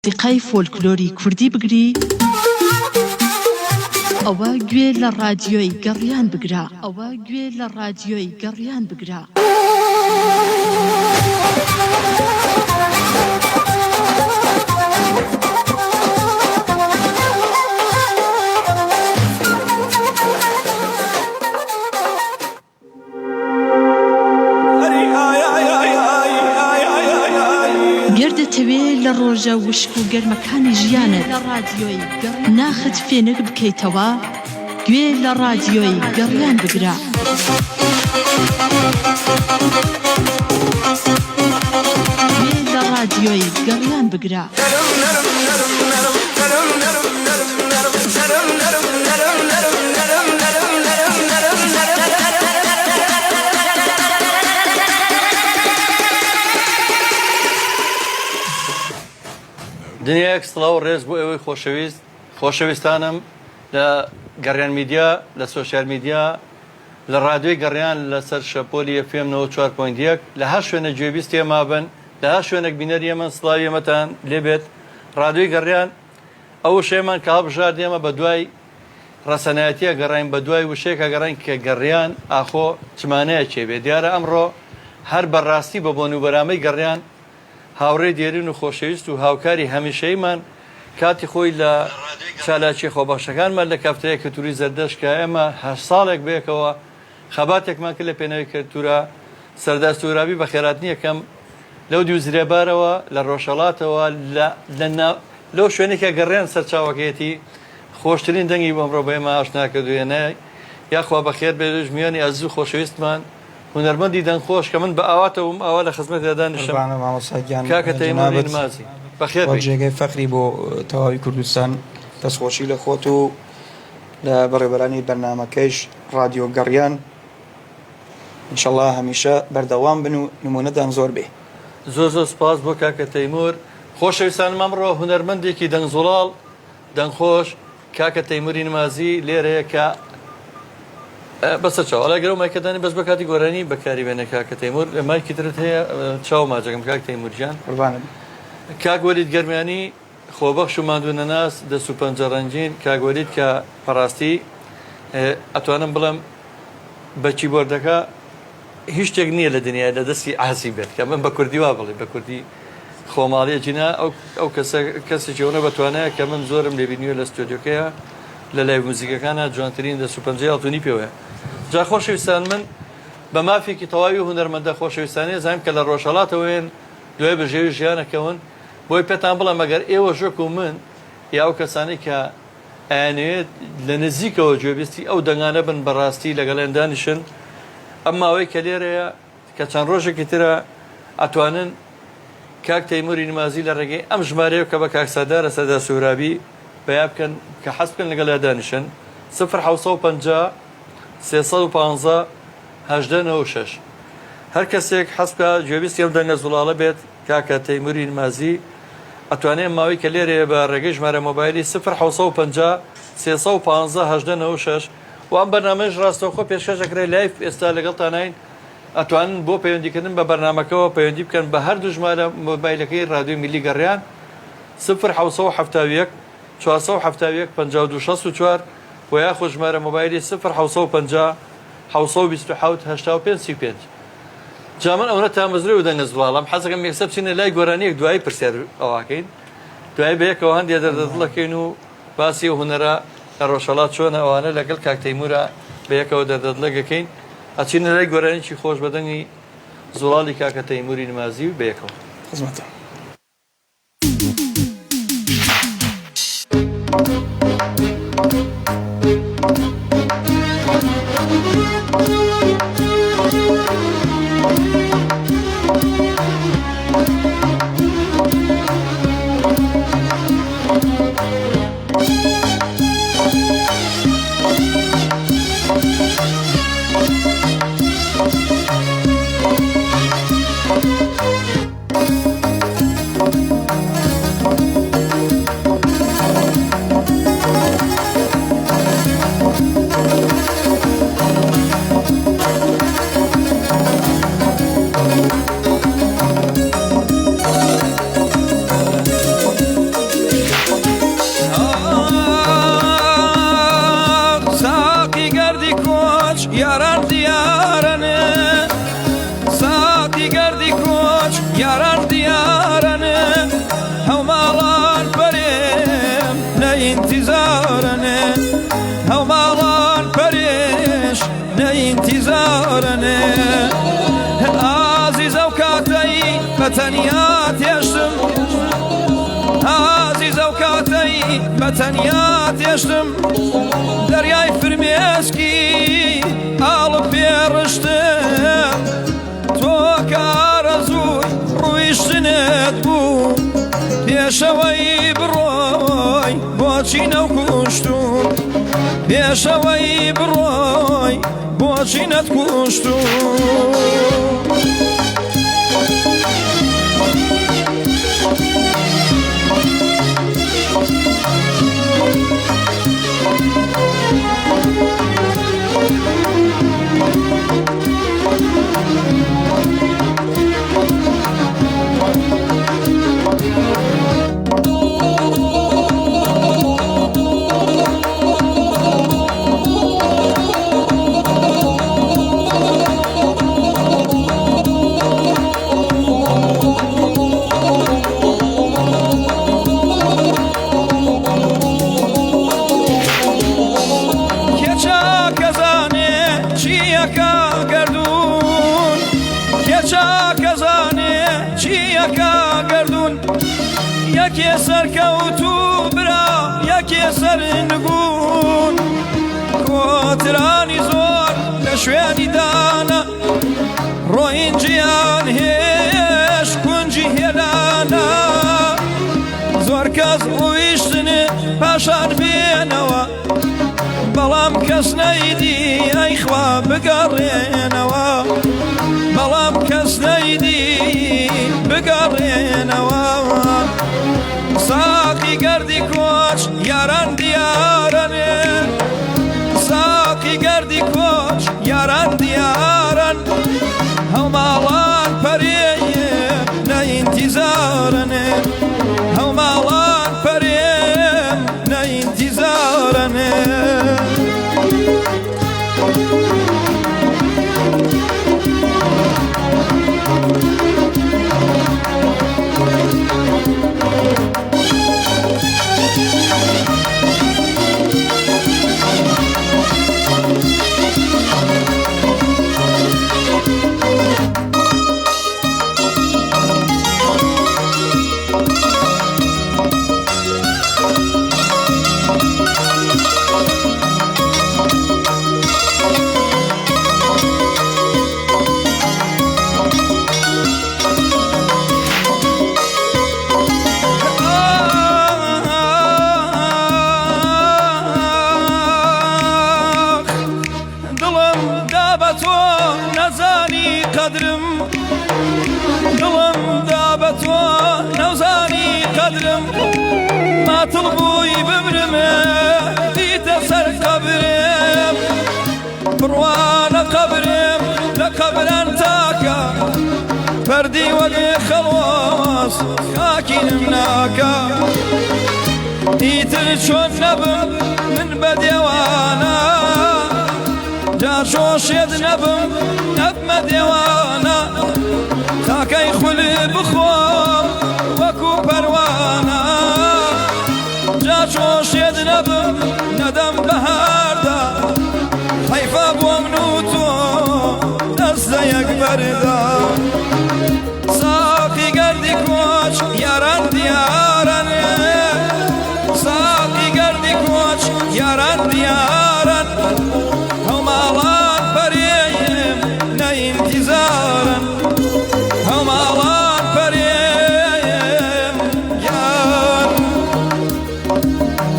موسیقای فۆلکلۆری کوردی بگری ئەوە گوێ لە ڕادیۆی گەڕیان بگرە گەردەتەوێ لە ڕۆژە وشک و گەرمەکانی ژیانت ناخت فێنک بکەیتەوە گوێ لە ڕادیۆی گەڕیان بگرە دنیایەک سڵاو و ڕێز بۆ ئێوەی خۆشەویستانم لە گەڕیان میدیا لە سۆشیال میدیا لە ڕادیۆی گەڕیان لەسەر شەپۆلی FM 94.1 لە هەر شوێنە گوێبیست ئێمە بن لە هەر شوێنێک بینەری ئێمە سڵاوی ئێمەتان لێبێت. ڕادیۆی گەڕیان ئەو شێمان کە هەڵبژار دێمە بە دوای ڕەسەنایەتیە گەڕین بە دوای وشەیەکە گەڕین کە گەڕیان ئاخۆ چمانەیە چێبێ. دیارە ئەمڕۆ هەر بەڕاستی بە بۆن و بەرامەی گەڕیان هاوڕێ دێرین و خۆشەویست و هاوکاری هەمیشەیمان کاتی خۆی لە چالاکی خۆبەخشەکانمان لە کافتەیە کەلتوری زەردەشت کە ئێمە 8 ساڵێک بێکەوە خەباتێکمان کرد لە پێناوی کەلتورە سەردەست و رابی بە خێراتنی یەکەم لەو دوو زرێبارەوە لە ڕۆژهەڵاتەوە لەو شوێنێکە گەڕیان سەرچاوەکەیەتی خۆشترین دەنگی بۆ ئەمڕۆ بە ئێمە ئاشنا کردوێنە یاخوا بەخێر بێژ میانی ئەزوو خۆشەویستمان هونەرمەندی دەنگخۆش کە من بە ئاواتەوەم ئاوا لە خزمەتدا دانیشتم کاکە تەیموری نمازی بەخێر جێگەی فەخری بۆ تەواوی کوردستان دەستخۆشی لە خۆت و لە بەڕێبەرانی بەرنامەکەیش ڕادیۆ گەڕیان ئینشەڵڵا هەمیشە بەردەوام بن و نمونەدان زۆر بێ. زۆر سپاس بۆ کاکە تەیمور. خۆشەویستانم ئەمڕۆ هونەرمەندێکی دەنگزوڵاڵ دەنگخۆش کاکە تەیموری نمازی لێرەیە کە بەسەر چاو ئەلاگەرە و مایکەدانی بەس بە کاتی گۆرانی بەکاری بێنە کاکە تەیمور مایکی ترت هەیە چاو ماجەکەم کاک تەیمورجان کاک وەلید گەرمیانی خۆبەخش و ماندوو نەناس دەست و پەنجە ڕەنجین کاک وەلید کە پەڕاستی ئەتوانم بڵم بە کیبۆردەکە هیچ شتێک نییە لە دنیای لە دەستی ئاسی بێت کە من بە کوردی وا بڵێ بە کوردی خۆماڵیە جینا ئەو کەسێکی ئەوە بەتوانەیە کە من زۆرم لێبینیوە لە ستۆدیۆکەیە لە لای موزیکەکانە جوانترین دەست و پەنجەی ئەڵتونی پێوەیە. جا خۆشەویستان من بە مافێکی تەواوی هونەرمەندە خۆشەویستانی زانیم کە لە ڕۆژهەڵاتەوەن دوای بەژێوی ژیانەکەون بۆی پێتان بڵم ئەگەر ئێوە ژۆک و من یا ئەو کەسانی کە ئەیانەوێت لە نزیکەوە گوێبیستی ئەو دەنگانە بن بەڕاستی لەگەڵیان دانیشن ئەم ماوەی کە لێرەیە کە چەند ڕۆژێکی ترە ئەتوانن کاک تەیموری نمازی لە ڕێگەی ئەم ژمارەیە کە بە کاکسادارە سەدا سوورابی بەیا بکەن کە حەز بکەن لەگەڵ دانیشن 0750 315 1896 هەر کەسێک حەز بکە گوێبیستی ئەم دەنگە زوڵاڵە بێت کاکە تەیموری نمازی ئەتوانێت ماوەی کە لێرەیە بە ڕێگەی ژمارە مۆبایلی 0750 315 1896 و ئەم بەرنامەش ڕاستەوخۆ پێشکەشەکرێ لایف ئێستا لەگەڵتانین ئەتوانن بۆ پەیوەندیکردن بە بەرنامەکەەوە پەیوەندی بکەن بە هەردوو ژمارە مۆبایلەکەی ڕادیۆی میلی گەڕیان 0771 471 5264 و یاخۆ ژمارە مۆبایلی 0750 727 85 35. جا من ئەوە تامەزرێ و دەنگە زوڵاڵم حەزەکەم یەکسە بچینە لای گۆرانیەک دوایی پرسیار ئەواکەین دوای بەیەکەوە هەندێک دەردەدڵەکەین و باسی و هونەرە لە ڕۆژهەڵات چۆنە ئەوانە لەگەڵ کاک تەیمورە بەیەکەوە دەردەدڵەکەکەین ئەچینە لای گۆرانیکی خۆش بەدەنگی زوڵاڵی کاکە تەیموری نمازی و بەیەکەوە خزمەتە. بەتەنیا تێشتم دەریای فرمێسکی ئاڵم پێڕشتم تۆ کارەزوو ڕوویشتنت بوو پێشەوەی بڕۆی بۆچی نەوکوشتوم پێشەوەی بڕۆی بۆچی نەتکوشتوم یەکێ سەرکەوت و برا یەکێ سەرنگون کۆترانی زۆر لە شوێنی دانە ڕۆینجیان هێش کونجی هێلانە زۆر کەس ڕوویشتن پاشان بێنەوە بەڵام کەس نەیدی ئەیخوا بگەڕێنەوە بەڵام کەس نەیدی بگەڕێنەوە ساقی گەردی کۆچ یاران دیارەنێ ساقی گەردی کۆچ یاران دیارن هەوماڵان پەرێیە لە ئینتیزارەنێ هەوماڵان پەرێم لە ئینتیزارەنێ قدرم دڵم دا بە تۆ نەوزانی قدرم ماتڵ بووی بمرمێ دیتە سەر قەبرم بڕوانە قەبرم لە قەبران تاکە فەردی وەگێ خەڵۆس خاکینم ناکە ئیتر چۆن نەبم من بە دێوانە جا شۆشێت نەبم نەبمە دێوانە تاکەی خولی بخۆم وەکو پەروانە جا شۆشێت نەبم نەدەم بەهاردا حەیفە بۆ من و تۆ دەستە یەک بەردا ساقی گەردی کۆچ یاران دیارەنێ ساقی گەردی کۆچ یاران دیارەن هەوماڵان پەرێیم نە ئینتیزارن هەوماڵان پەرێیم یار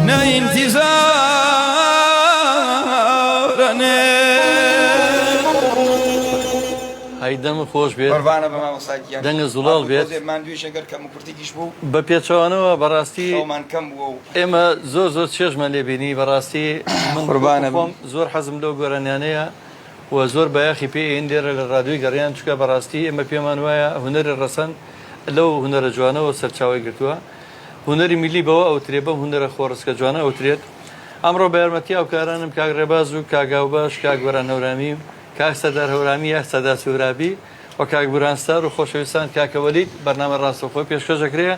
نە ئینتیزارنێ هەیدەم خۆش بێت قوربانە بە مامۆستاکیان دەنگە زوڵاڵ بێت ماندوی شەگەر کەم و کورتێکیش بوو بە پێچەوانەوە بەڕاستی ئەومان کەم بووە و ئێمە زۆر زۆر چێژمان لێبینی بەڕاستی من قوربانە خۆم زۆر حەزم لەو گۆرانیانەیە و زۆر بەیاخی پێ ئین لێرە لە ڕادیۆی گەڕیان چکە بەڕاستی ئێمە پێمان وایە هونەری ڕەسەن لەو هونەرە جوانەوە سەرچاوی گرتووە هونەری میلی بەوە ئەوترێ بەم هونەرە خۆڕسکە جوانە ئەوترێت ئەمڕۆ بە یارمەتی ئەو کارانم کاک ڕێباز و کاگاو باش کاک گۆران هەورامی کاک سەدار هەورامی یا سەدا سوورابی و کاک بورانستار و خۆشەویستان کاکەوەلیت بەرنامە ڕاستەوخۆ پێشکەشەکرێ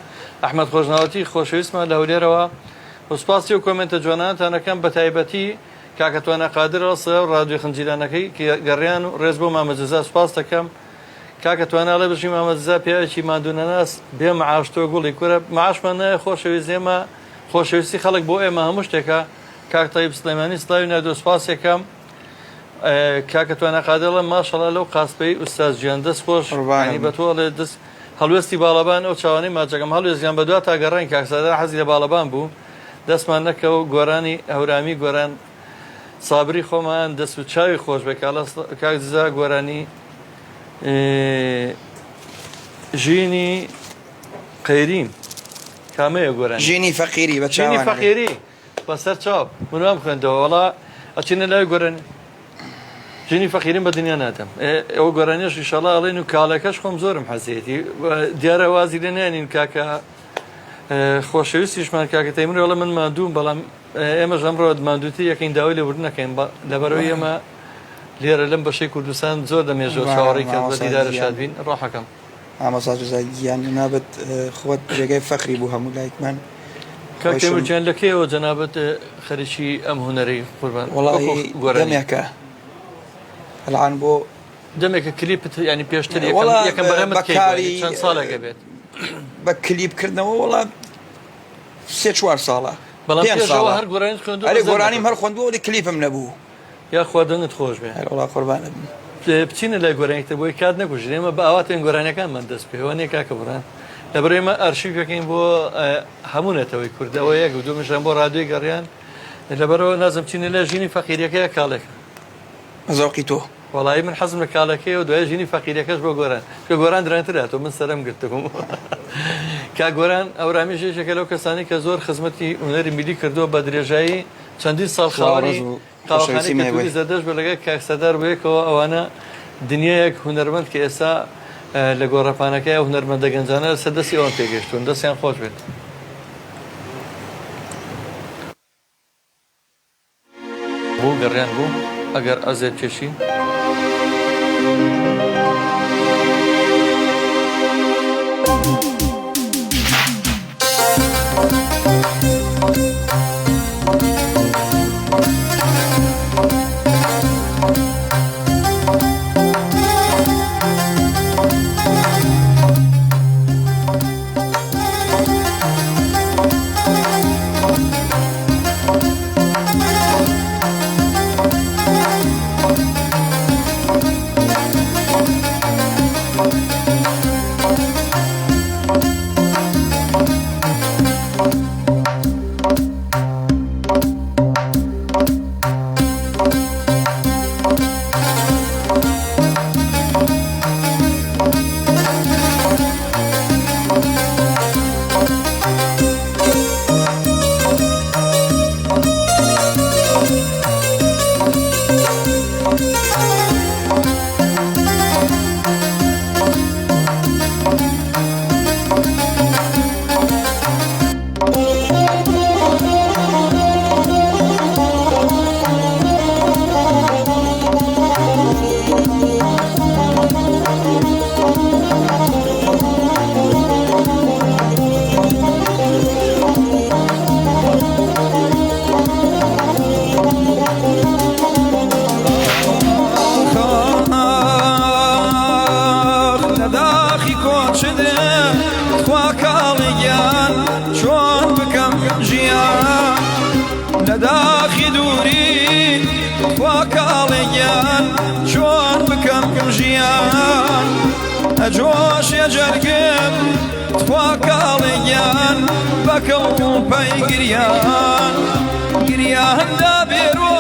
ئەحمەد خۆشناوەتی خۆشەویستمان لە هەولێرەوە وسپاسی و کۆمنتە جوانانتانەکەم بە تایبەتی کاکەتوانە قادر ڕاستە و ڕادیۆ خنجیرانەکەی گەڕیان و ڕێز بۆ مامەجەزا سوپاس دەکەم کاکەتوانە لە بژی مامەجەزا پیاوێکی مادوونەناس بێ مەعاش تۆ گوڵی کورە معاشمان نایە خۆشەویست ئێمە خۆشەویستی خەڵک بۆ ئێمە هەموو شتێکە کاک تایب سلەیمانی سڵاوی نادۆ سپاسێکم کاکە توانە قادەڵە ماشەڵا لەو قاسپەی ئوستاز گیان دەست خۆش ینی بە تۆڵێ دەست هەڵوێستی باڵەبان ئەو چاوانەی ماچەکەم هەڵوێستیان بە دوات تا گەڕانی کاکسادار حەزی لە باڵەبان بوو دەستمان نەکەوە گۆرانی هەورامی گۆران سابری خۆمان دەست و چاوی خۆش بێ کاک دزا گۆرانی ژینی قەیریم کامەیە گۆرانی ژینی فەقیری بە ژینی فەقیری بەسەر چاو منوام خوێندەوە وەڵا ئەچینە لای گۆرانی ژینی فەقیریم بە دنیا ناتەم ئەوە گۆرانیش ئینشاڵڵا ئەڵێن و کاڵەکەش خۆم زۆرم حەزێتی دیارە وازی لێ نێنین کاکە خۆشەویستیشمان کاکە تەیمور وەڵە من ماندووم بەڵام ئێمەش ئەمڕۆ ماندووتی یەکەین داوای لێبوردن نەکەین لەبەرەوەی ئێمە لێرە لەم بەشەی کوردستان زۆر دەمێژەوە چاوەڕێی کرد بە دیدارە شادبین ڕاحەکەم ئامۆستا جوزاییان نابێت خۆت جێگەی فەخری بوو هەموو لایکمان کاک تەیمورجیان لەکەیەوە جەنابەت خەریکی ئەم هونەرەی قوربان دەمێکە الان بۆ دەمێکە کلیپت ینی پێشتر یەکەم بەرەمت چەند ساڵێکە بێت بە کلیپکردنەوە وەڵام 3-4 ساڵە بەڵام پێشەوە هەر گۆرانی خوێندووە ئەرێ گۆرانیم هەر خوێندووە کلیپم نەبوو یا خوا دەنگت خۆش بێ وڵا قوربانە بچینە لای گۆرانیتە بۆی کات نەکوژین ئێمە بە ئاواتێن گۆرانەکانمان دەست پێوە نیە کاکە بڕان لەبەر ئێمە ئەرشیفەکەین بۆ هەموونەتەوەی کوردەوە یەک و دوومشان بۆ ڕادیۆی گەڕیان لەبەرەوە نازم چینە لە ژینی فەقیریەکەیە کاڵێکە زەوقی تۆ وەڵایی من حەزم لە کاڵەکەی و دوای ژینی فەقیریەکەش بۆ گۆران کە گۆران درێنتراتەوە من سەرم گرتبووم کا گۆران ئەورامی ژێژەکە لەو کەسانی کە زۆر خزمەتی هونەری میلی کردووە بە درێژایی چەندین ساڵ خاوەنی قاوەخانەی کەتوری زەدەش بە لەگەڵ کاکسەدار بوویەکەوە ئەوانە دنیایەک هونەرمەند کە ئێستا لە گۆڕەپانەکەی هونەرمەندە گەنجانە سەردەستی ئەوان پێگەشتوون دەستیان خۆش بێت بوو گەڕیان بوو ئەگەر ئەزێت کێشی لداخي دوري وكاليان شون بكم جيان أجوش يا جرقم وكاليان بكم بيقريان قريان دابيرو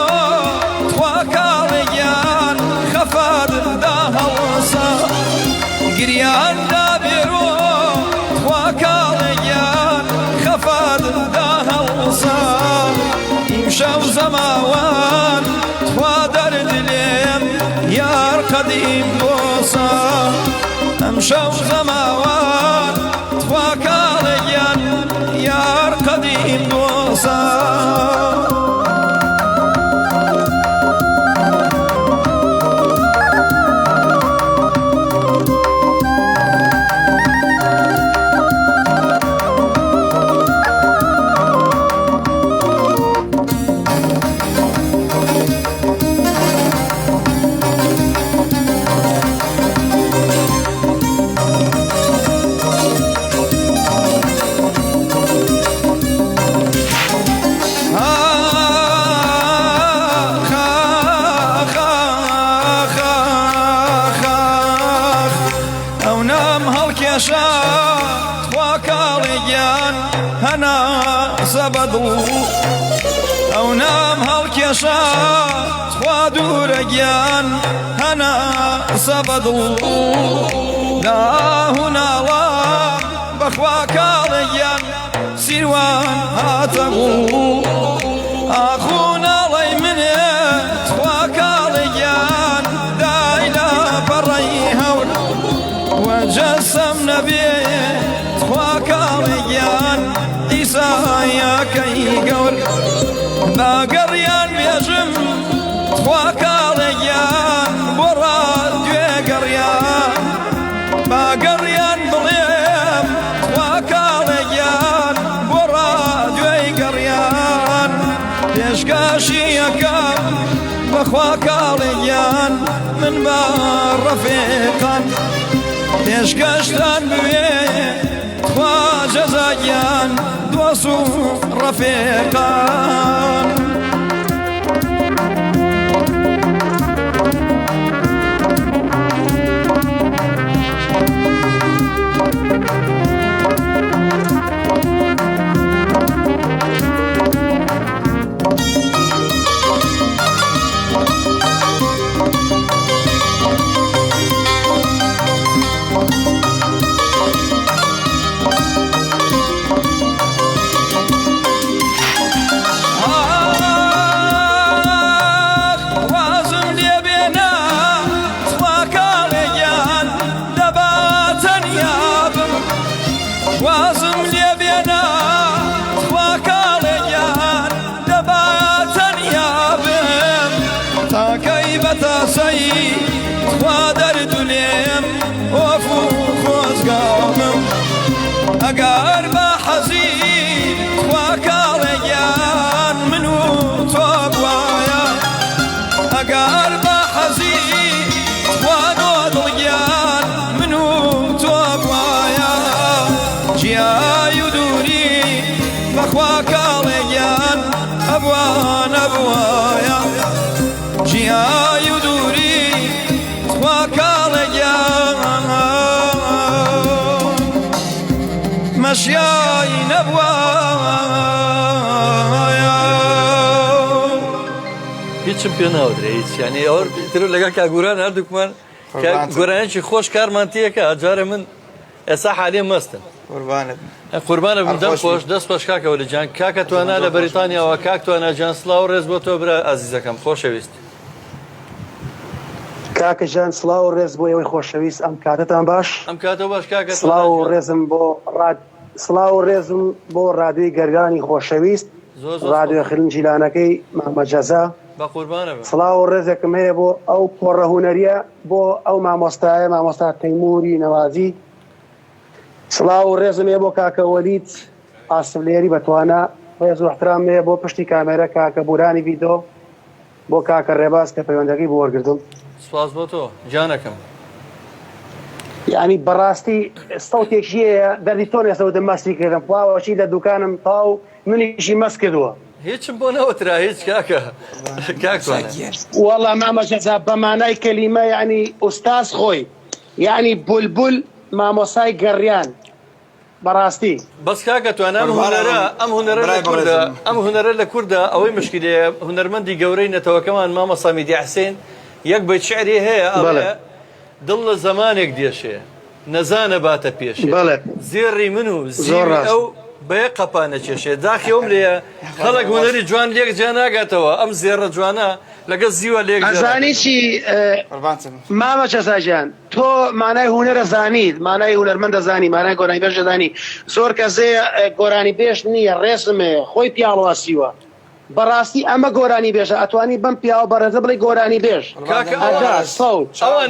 وكاليان خفاد داهوسا قريان دابيرو وكاليان خفاد داهوسا شو زماوان توادر دليم يار قديم بوصا امشو زماوان تواكاليان يار قديم بوصا سەبەدڵ ئەو نام هەڵکێشا خوا دوورە گیان هەنا سەبەدڵ ناهوناڵا بەخوا کاڵێگیان سیروان هاتەبوو ئاخوناڵی منێ خوا کاڵێگیان دایلا پەڕەی هەور وەجەسەم نەبێ خوا کاڵێگیان ئیسایەکەی گەور باگەڕیان بێژم خوا کاڵێگیان بۆ ڕادوێ گەڕیان باگەڕیان بڵێم خوا کاڵێگیان بۆ ڕادوێی گەڕیان پێشکەشی یەکەم بەخوا کاڵێگیان من بە ڕەفێقان پێشکەشتان بوێ خوا جەزاگیان دۆست و ڕەفێقان وازم لێ بێنا خوا کاڵێگیان دەبا تەنیا بم تاکەی بە تاسەی خوا دەردولێم ئۆف و خۆزگاوم ئەگەر بە حەزی خوا کاڵێگیان من و تۆ بوایە ئەگەر بە حەزی خوا بۆ دڵگیان من و تۆ بوایە جیای و دووری بەخوا کاڵێگیان ئەبوان ئەبوایە جیای و دووری خوا کاڵێگیان مەشیای نەبوایە هیچم پێ ناودرێ هیچ یعنی ئەوە تر لەگەڵ کاگوران هەردووکمان گۆرانێکی خۆش کارمان تێکە ئەجارە من ئێستا حالێ مەستن قوربانە بم دەم خۆش دەست خۆش کاکەوە جان کاکە توانە لە بەریتانیاوە کاک توانە جان سڵاو ڕێز بۆ تۆ برا ئازیزەکەم خۆشەویست کاکە ژان سڵاو و ڕێز بۆ ئێوەی خۆشەویست ئەم کاتتان باش ئەم کاتە باش کاکە سڵاو و ڕێزم بۆ ڕادیۆی گەرگانی خۆشەویست ڕادیۆ خلنجیلانەکەی مامەجەزا بە قوربانە بم سڵاو و ڕێزێکم هەیە بۆ ئەو پۆڕە هونەریە بۆ ئەو مامۆستایە مامۆستا تەیموری نەوازی سڵاو و ڕێزم هەیە بۆ کاکە وەلید ئاسفلێری بەتوانە ڕێز و احترام هەیە بۆ پشتی کامێرە کاکە بورانی ڤیدۆ بۆ کاکە ڕێباز کە پەیوەندەکەی بۆ وەرگردم سپاس بۆ تۆ جانەکەم یعنی بەڕاستی سەوتێکیەیە دەردی تۆ نێسەوتم مەستی کردم پڵاوەچی لە دوکانم تاو منیشی مەس کردووە هیچم بۆ نەوترا هیچ کاکە کاکتوانە وەڵا مامەجەزا بەمانای کەلیمە یعنی ئوستاز خۆی یعنی بولبول مامۆسای گەڕیان بەڕاستی بەس کاکە توانە ئەم هونەرە لە کووردا ئەوەی مشکلەیە هونەرمەندی گەورەی نەتەوەکەمان مامۆستا میدی حسێن یەک بەیت شعری هەیە ئەڵێ دڵ لە زەمانێک دێشێ نەزانە باتە پێشێ زێڕی من و زیری ئەو بەیە قەپانە کێشێ داخی ئەوم لێە خەڵک هونەری جوان لێک جا ناگاتەوە ئەم زێڕە جوانە لەگە زیوە لێک ئەزانی چی مامەجەزاجان تۆ مانای هونەرە زانیت مانای هونەرمەندە زانی مانای گۆرانی بێژ دەزانی زۆر کەسێ گۆرانی بێژ نییە ڕێسمێ خۆی پیاڵواسیوە بەڕاستی ئەمە گۆرانی بێژە ئەتوانی بەم پیاوە بەڕێزە بڵێ گۆرانی بێژ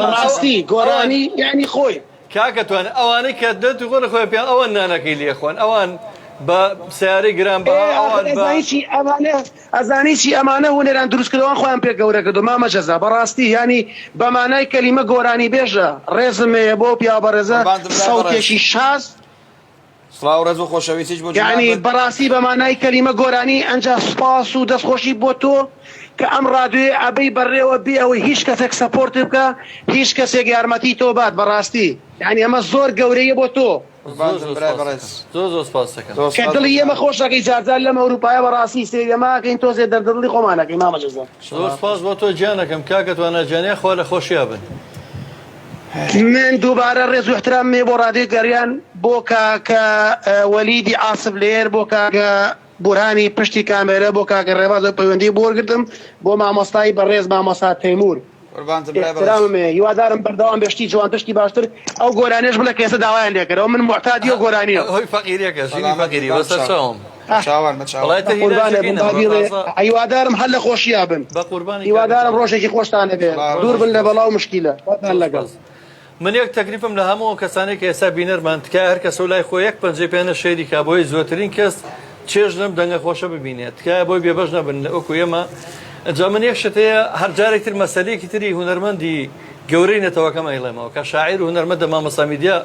بەڕاستی گۆرانی یعنی خۆی کاکە توانە ئەوانەی کە دەت و خۆن خۆی پیان ئەوان نانەکەی لێخۆن ئەوان بە سیارەی گران بە ئەزانی چی ئەمانە هونەران دروستکردەوەن خۆیان پێ گەورە کردو مامەجەزا بەڕاستی ینی بەمانای کەلیمە گۆرانی بێژە ڕێزمەیە بۆ پیا بەڕێزە سەوتێکی شاز سڵاو ڕێز و خۆشەویستیش بۆ یعنی بەڕاستی بەمانای کەلیمە گۆرانی ئەنجا سوپاس و دەستخۆشی بۆ تۆ کە ئەم ڕادیۆی ئەبەی بەڕێوە بێ ئەوەی هیچ کەسێک سەپۆرت بکە هیچ کەسێک یارمەتی تۆ بات بەڕاستی یعنی ئەمە زۆر گەورەیە بۆ تۆ زۆر سپاس دەکەم. کە دڵی ئێمە خۆشەکەی جارجار لەم ئەوروپایە بەڕاستی سێریەماکەین تۆزێ دەردڵی خۆمانەکەی مامەجەزە. زۆر سپاس بۆ تۆ گیانەکەم کاکە توانەجانێ خوا لە خۆشییا بن. من دووبارە ڕێز و احترامێ بۆ ڕادیۆ گەریان بۆ کاکە وەلیدی عاسب لێر بۆ کاکە بورهانی پشتی کامێرە بۆ کاکە ڕێباز پەیوەندی بۆرگرتم بۆ مامۆستایی بەڕێز مامۆستا تەیموور. احترامێ هیوادارم بەردەوام بێشتی جوان تشتی باشتر ئەو گۆرانێش بڵێ کێسە داوایان لێکەرەوە من معتادی و گۆرانیە هۆی فەقیرێکە ژینی فەقیری بەسەر چاوم. هیوادارم هەر لە خۆشییا بن هیوادارم ڕۆژێکی خۆشتانە بێ دوور بن لە بەڵاو مشکیلە لەگەڵ. من یەک تەکلیفم لە هەموو کەسانێک کە ئێستا بینەرمان تکای هەر کەس و لای خۆ یەک پەنجەی پێنە شێری کا بۆی زۆرترین کەس چێژ لەم دەنگە خۆشە ببینێت تکایە بۆی بێبەش نەبن وەکو ئێمە. ئەجا من یەک شتەیە هەر جارێکتر مەسەلەیەکی تری هونەرمەندی گەورەی نەتەوەکەم ئەیڵێمەوە کە شاعیر و هونەرمەندە مامۆستا میدیا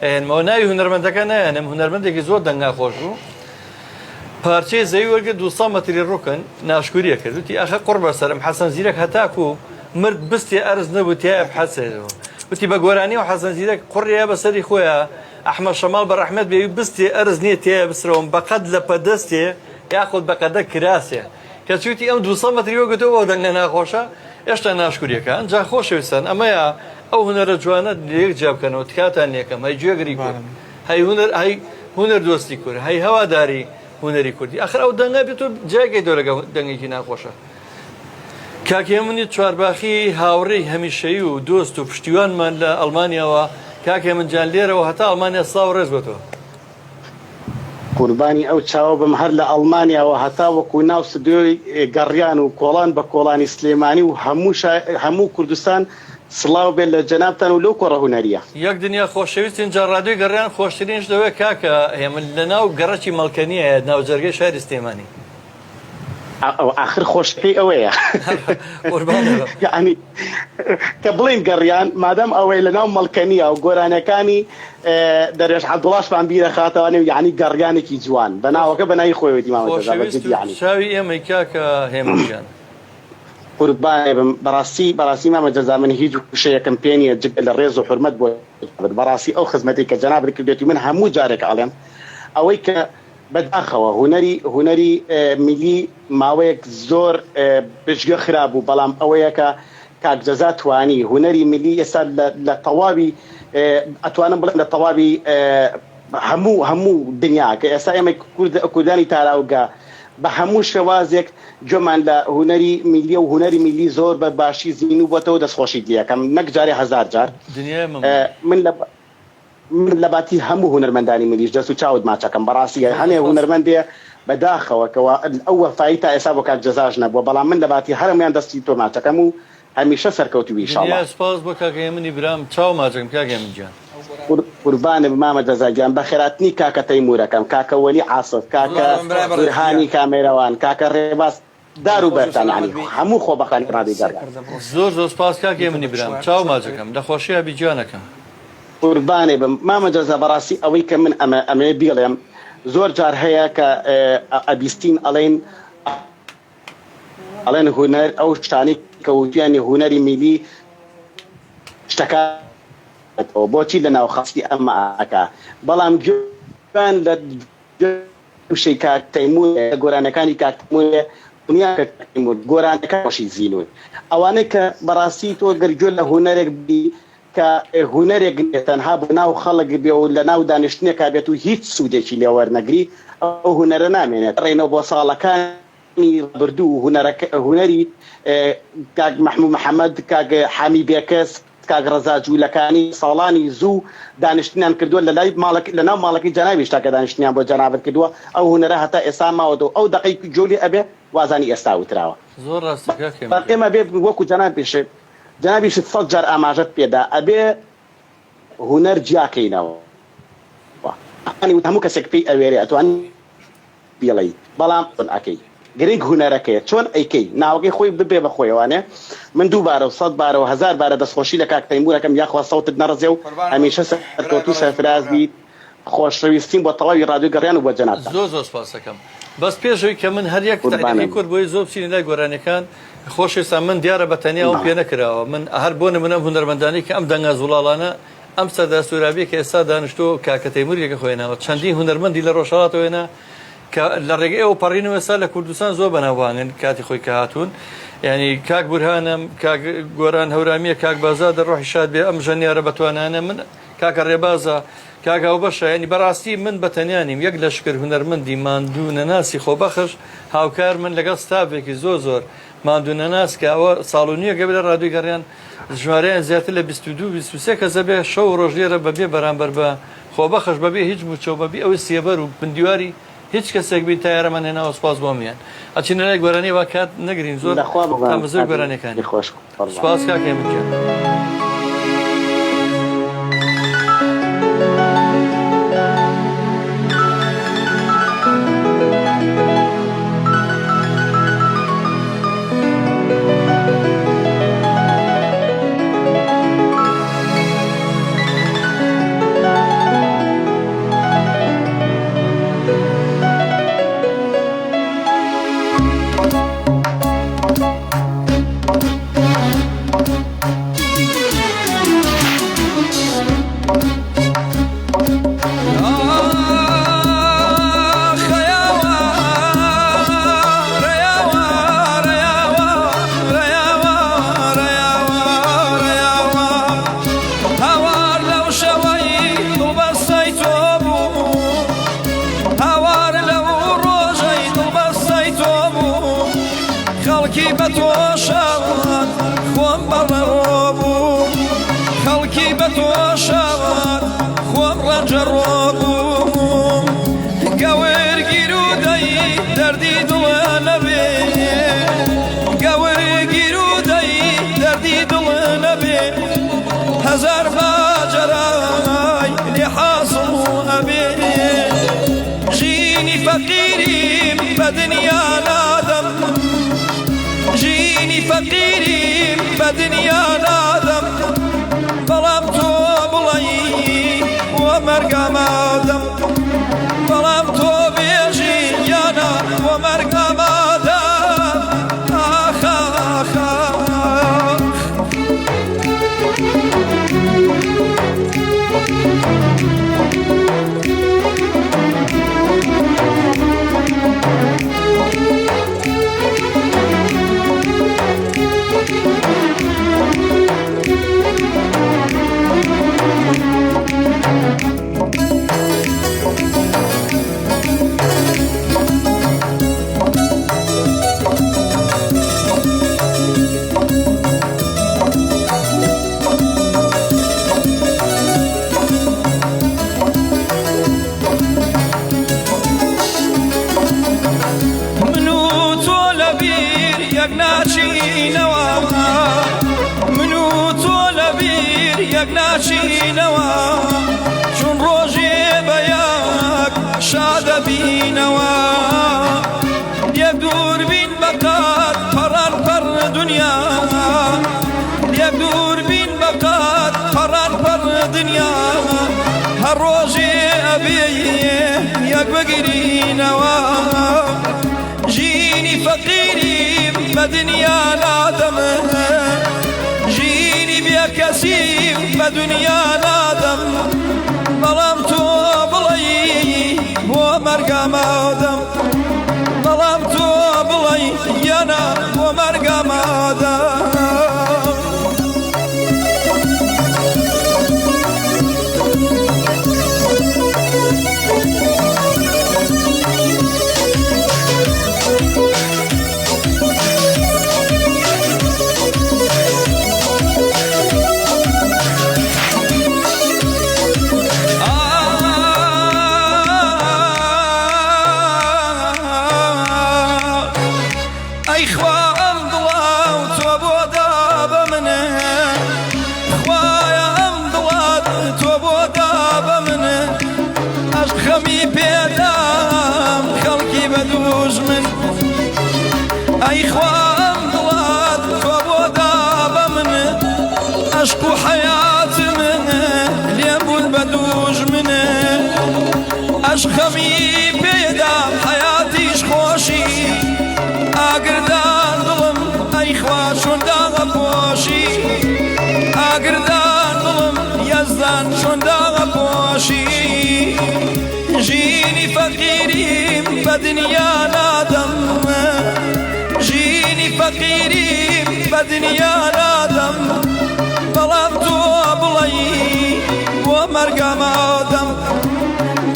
ئێنمەوە ناوی هونەرمەندەکە نایەنم هونەرمەندێکی زۆر دەنگا خۆش بوو. پارچەی زەوی وەرگرت 200 مەتری ڕووکن ناشکوریە کرد وتی ئەخە قڕ بەسەرم حەسەن زیرەک هەتاکو مرد بستێ ئەرز نەبوو تایە بحەسێتەوە وتی بە گۆرانی و حەسەن زیرەک قڕیە بەسەری خۆیە ئەحمەد شەماڵ بە ڕەحمەت بێ بستێ ئەرز نییە تایە بسرەوەم بەقەد لە پەدەستێ یاخود بەقەدە کراسێ کە چوتی ئەم 200 مەتری وەگوتەوە بۆ دەنگە ناخۆشە هێشتا ناشکوریەکە ئەنجا خۆشەویستان ئەمەیە ئەو هونەرە جوانە یەک جیا بکەنەوە تکاتان یەکەم هەی گوێگری کورد هەی هونەر دۆستی کورد هەی هەواداری هونەری کوردی ئەخر ئەو دەنگا بێت و جایگەی دۆ لەگە دەنگێکی ناخۆشە. کاکێ منی چوارباخی هاوڕێی هەمیشەیی و دۆست و پشتیوانمان لە ئەڵمانیاوە کاکێ من جان لێرەوە هەتا ئەڵمانیا ساو ڕێز بێتەوە. قوربانی ئەو چاوە بم هەر لە ئەڵمانیاوە هەتا وەکو ناو سدوێی گەڕیان و کۆڵان بە کۆڵانی سلێمانی و هەموو کوردستان سڵاو بێت لە جەنابتان و لەو کۆڕە هونەریە. یەک دنیا خۆشەویستین جا ڕادیۆی گەڕیان خۆشترینش دەوێت کاکە هێمن لە ناو گەڕەکی مەڵکەنیە ناو جەرگەی شاری سلێمانی. آخر خۆشەکەی ئەوەیە یعنی کە بڵین گەڕیان مادەم ئەوەی لە ناو مەڵکەنیە و گۆرانەکانی دەرێژ عەبدوڵاشمان بیرە خاتەوانێ و یعنی گەڕیانێکی جوان بە ناوەکە بە ناوی خۆیەتی مامەجەزا شاوی ئێمەی کاکە هێمنجان قوربانێ بم بەڕاستی مامەجەزا من هیچ وشەیەکەم پێ نییە جگە لە ڕێز و حورمەت بۆ بەڕاستی ئەو خزمەتی کە جەنابت کردێتی من هەموو جارێک ئەڵێم ئەوەی کە بەداخەوە هونەری میلی ماوەیەک زۆر پشتگە خراب بوو بەڵام ئەوەیە کە کاکجەزا توانی هونەری میلی ئێستا لە تەواوی ئەتوانم بڵێم لە تەواوی هەموو دنیا کە ئێستا ئێمە کوردانی تاراوگا بە هەموو شێوازێک جۆمان لە هونەری میلی و هونەری میلی زۆر بە باشی زین و بۆتەوە دەستخۆشی دیەکەم نەک جارێ هەزار جار من لە باتی هەموو هونەرمەندانی میلیش دەست و چاوت ماچەکەم بەڕاستی هەنێ هونەرمەندێ بەداخەوەکەوە ئەوە فایتا ئێستا بۆ کاکجەزاش نەبووە بەڵام من لە باتی هەرمیان دەستی تۆ ماچەکەم و هەمیشە سەرکەوتوی ئینشاڵڵا. سپاس بۆ کاکە منی برام چاو ماچەکەم کاکە منجان قوربانە مامەجەزاگیان بە خێراتنی کاکە تەیموورەکەم کاکە وەلی عاسف کاکە بورهانی کامێرەوان کاکە ڕێباز دار و بەرتان عنی هەموو خۆ بەخانی ڕادیۆ گەڕیان زۆر سپاس کاکە منی برام چاو ماچەکەم لە خۆشیە بیجانەکەم. قوربانێ بم مامەجەزا بەڕاستی ئەوەی کە من ئەمێ بیڵێم زۆر جار هەیە کە ئەبیستین ئەڵێن هونەر ئەو شتانی کەوتیانی هونەری میلی شتەکە بۆچی لە ناو خەستی ئەمەکە بەڵام گوێان لە شەی کاک تەیموور گۆرانەکانی کاک تەیموور دنیا کە تەیموور گۆرانەکەشی زینون ئەوانەی کە بەڕاستی تۆ گەرگوێ لە هونەرێک بی کە هونەرێک تەنها بە ناو خەڵک بێ و لە ناو دانیشتنێکا بێت و هیچ سوودێکی لێ وەرنەگری ئەو هونەرە نامێنێت ڕێنەوە بۆ ساڵەکانی بردوو هونەری کاک مەحموود محەممەد کاک حامی بێکەس کاک ڕەزا جوولەکانی ساڵانی زوو دانیشتنیان کردووە لە ناو ماڵەکەی جەنابی شتا کە دانیشتنیان بۆ جەنابەت کردووە ئەو هونەرە هەتا ئێستا ماوەتەوە ئەو دقەی جۆلی ئەبێ وازانی ئێستا وتراوە زۆر ڕاستە ئێمە بێ وەکو جەنابیشت جەنابیشت 100 جار ئاماژەت پێدا ئەبێ هونەر جیاکەینەوە هەموو کەسێک پێی ئەوێرێ ئەتوانی بیڵی بەڵام ئەکەی گرنگ هونەرەکەیە چۆن ئەیکەی ناوەکەی خۆی ببێ بە خۆیەوانێ من 2 بارە و 100 بارە و 1000 بارە دەستخۆشی لە کاک تەیموورەکەم یاخوا سەوتت نەڕزێ و هەمیشە سەرکەوتوو سەرفراز بیت خۆشەویستیم بۆ تەواوی ڕادیۆ گەڕیان و بۆ جەنابتان زۆر سپاس دەکەم. بەس پێشەوەی کە من هەر یەک تەعریفی کورد بۆی زۆر بچینە لای گۆرانەکان خۆشەویستان من دیارە بەتەنیا و پێ نەکراوە من هەر بۆ نمونە هونەرمەندانی کە ئەم دەنگە زوڵاڵانە ئەم سەردا سوورابیە کە ئێستا دانیشتۆ کاکە تەیموریەکە خۆێنەوە چەندین هونەرمەندی لە ڕۆژهەڵاتەوەێنە کە لە ڕێگەی ئەوە پەڕینەوە ئێستا لە کوردستان زۆر بەناوبانن کاتی خۆی کە هاتوون ینی کاک بورهانم کاک گۆران هەورامیە کاک بازار دەڕۆحی شاد بێ ئەم ژەنیارە بەتوانانە من کاکە ڕێبازە کاگاو بەشە ینی بەڕاستی من بەتەنیانیم یەک لەشکر هونەرمەندی ماندوو نەناسی خۆبەخش هاوکار من لەگەڵ ستافێکی زۆر ماندوو نەناس کە ئەوە ساڵ و نییە گەبێ لە ڕادیۆی گەڕیان ژمارەیان زیاتر لە 22-23 کەسە بێ شەو ڕۆژ لێرە بەبێ بەرامبەر بە خۆبەخش بەبێ هیچ بچەوە بەبێ ئەوەی سێبەر و بندیواری هیچ کەسێک بین تایارەمان هێناوە سپاس بۆمیان ئەچینە لای گۆرانی وا کات نەگرین زۆر زۆر گۆرانەکانی خۆش سپاس کاکێ منکە هزار باجراي لحاصل أبي جيني فقيري بدنيا نادم جيني فقيري بدنيا نادم ظلمتو بلي ومرقى مادم ظلمتو بيجي يانا ومرقى مادم آخ آخ آخ ناشینەوە چون ڕۆژێ بەیاک شادە بینەوە یەک دووربین بەقات پەڕان پەڕ دنیا یەک دووربین بەقات پەڕان پەڕ دنیا هەر ڕۆژێ ئەبێ یەک بگرینەوە ژینی فەقیریم بە دنیا نادەمە كسيم بدنيا نادم ظلم تو بلي ومرقى مادم ظلم تو بلي يانا ومرقى مادم عشق وحياة منه ليبون بدوج منه عشقمي بيدام حياتيش خوشي اقردان ظلم اي خواشون داغ بوشي بدنيا نادم جيني فقيري بدنيا نادم بلام تو بلي ومرقى مادم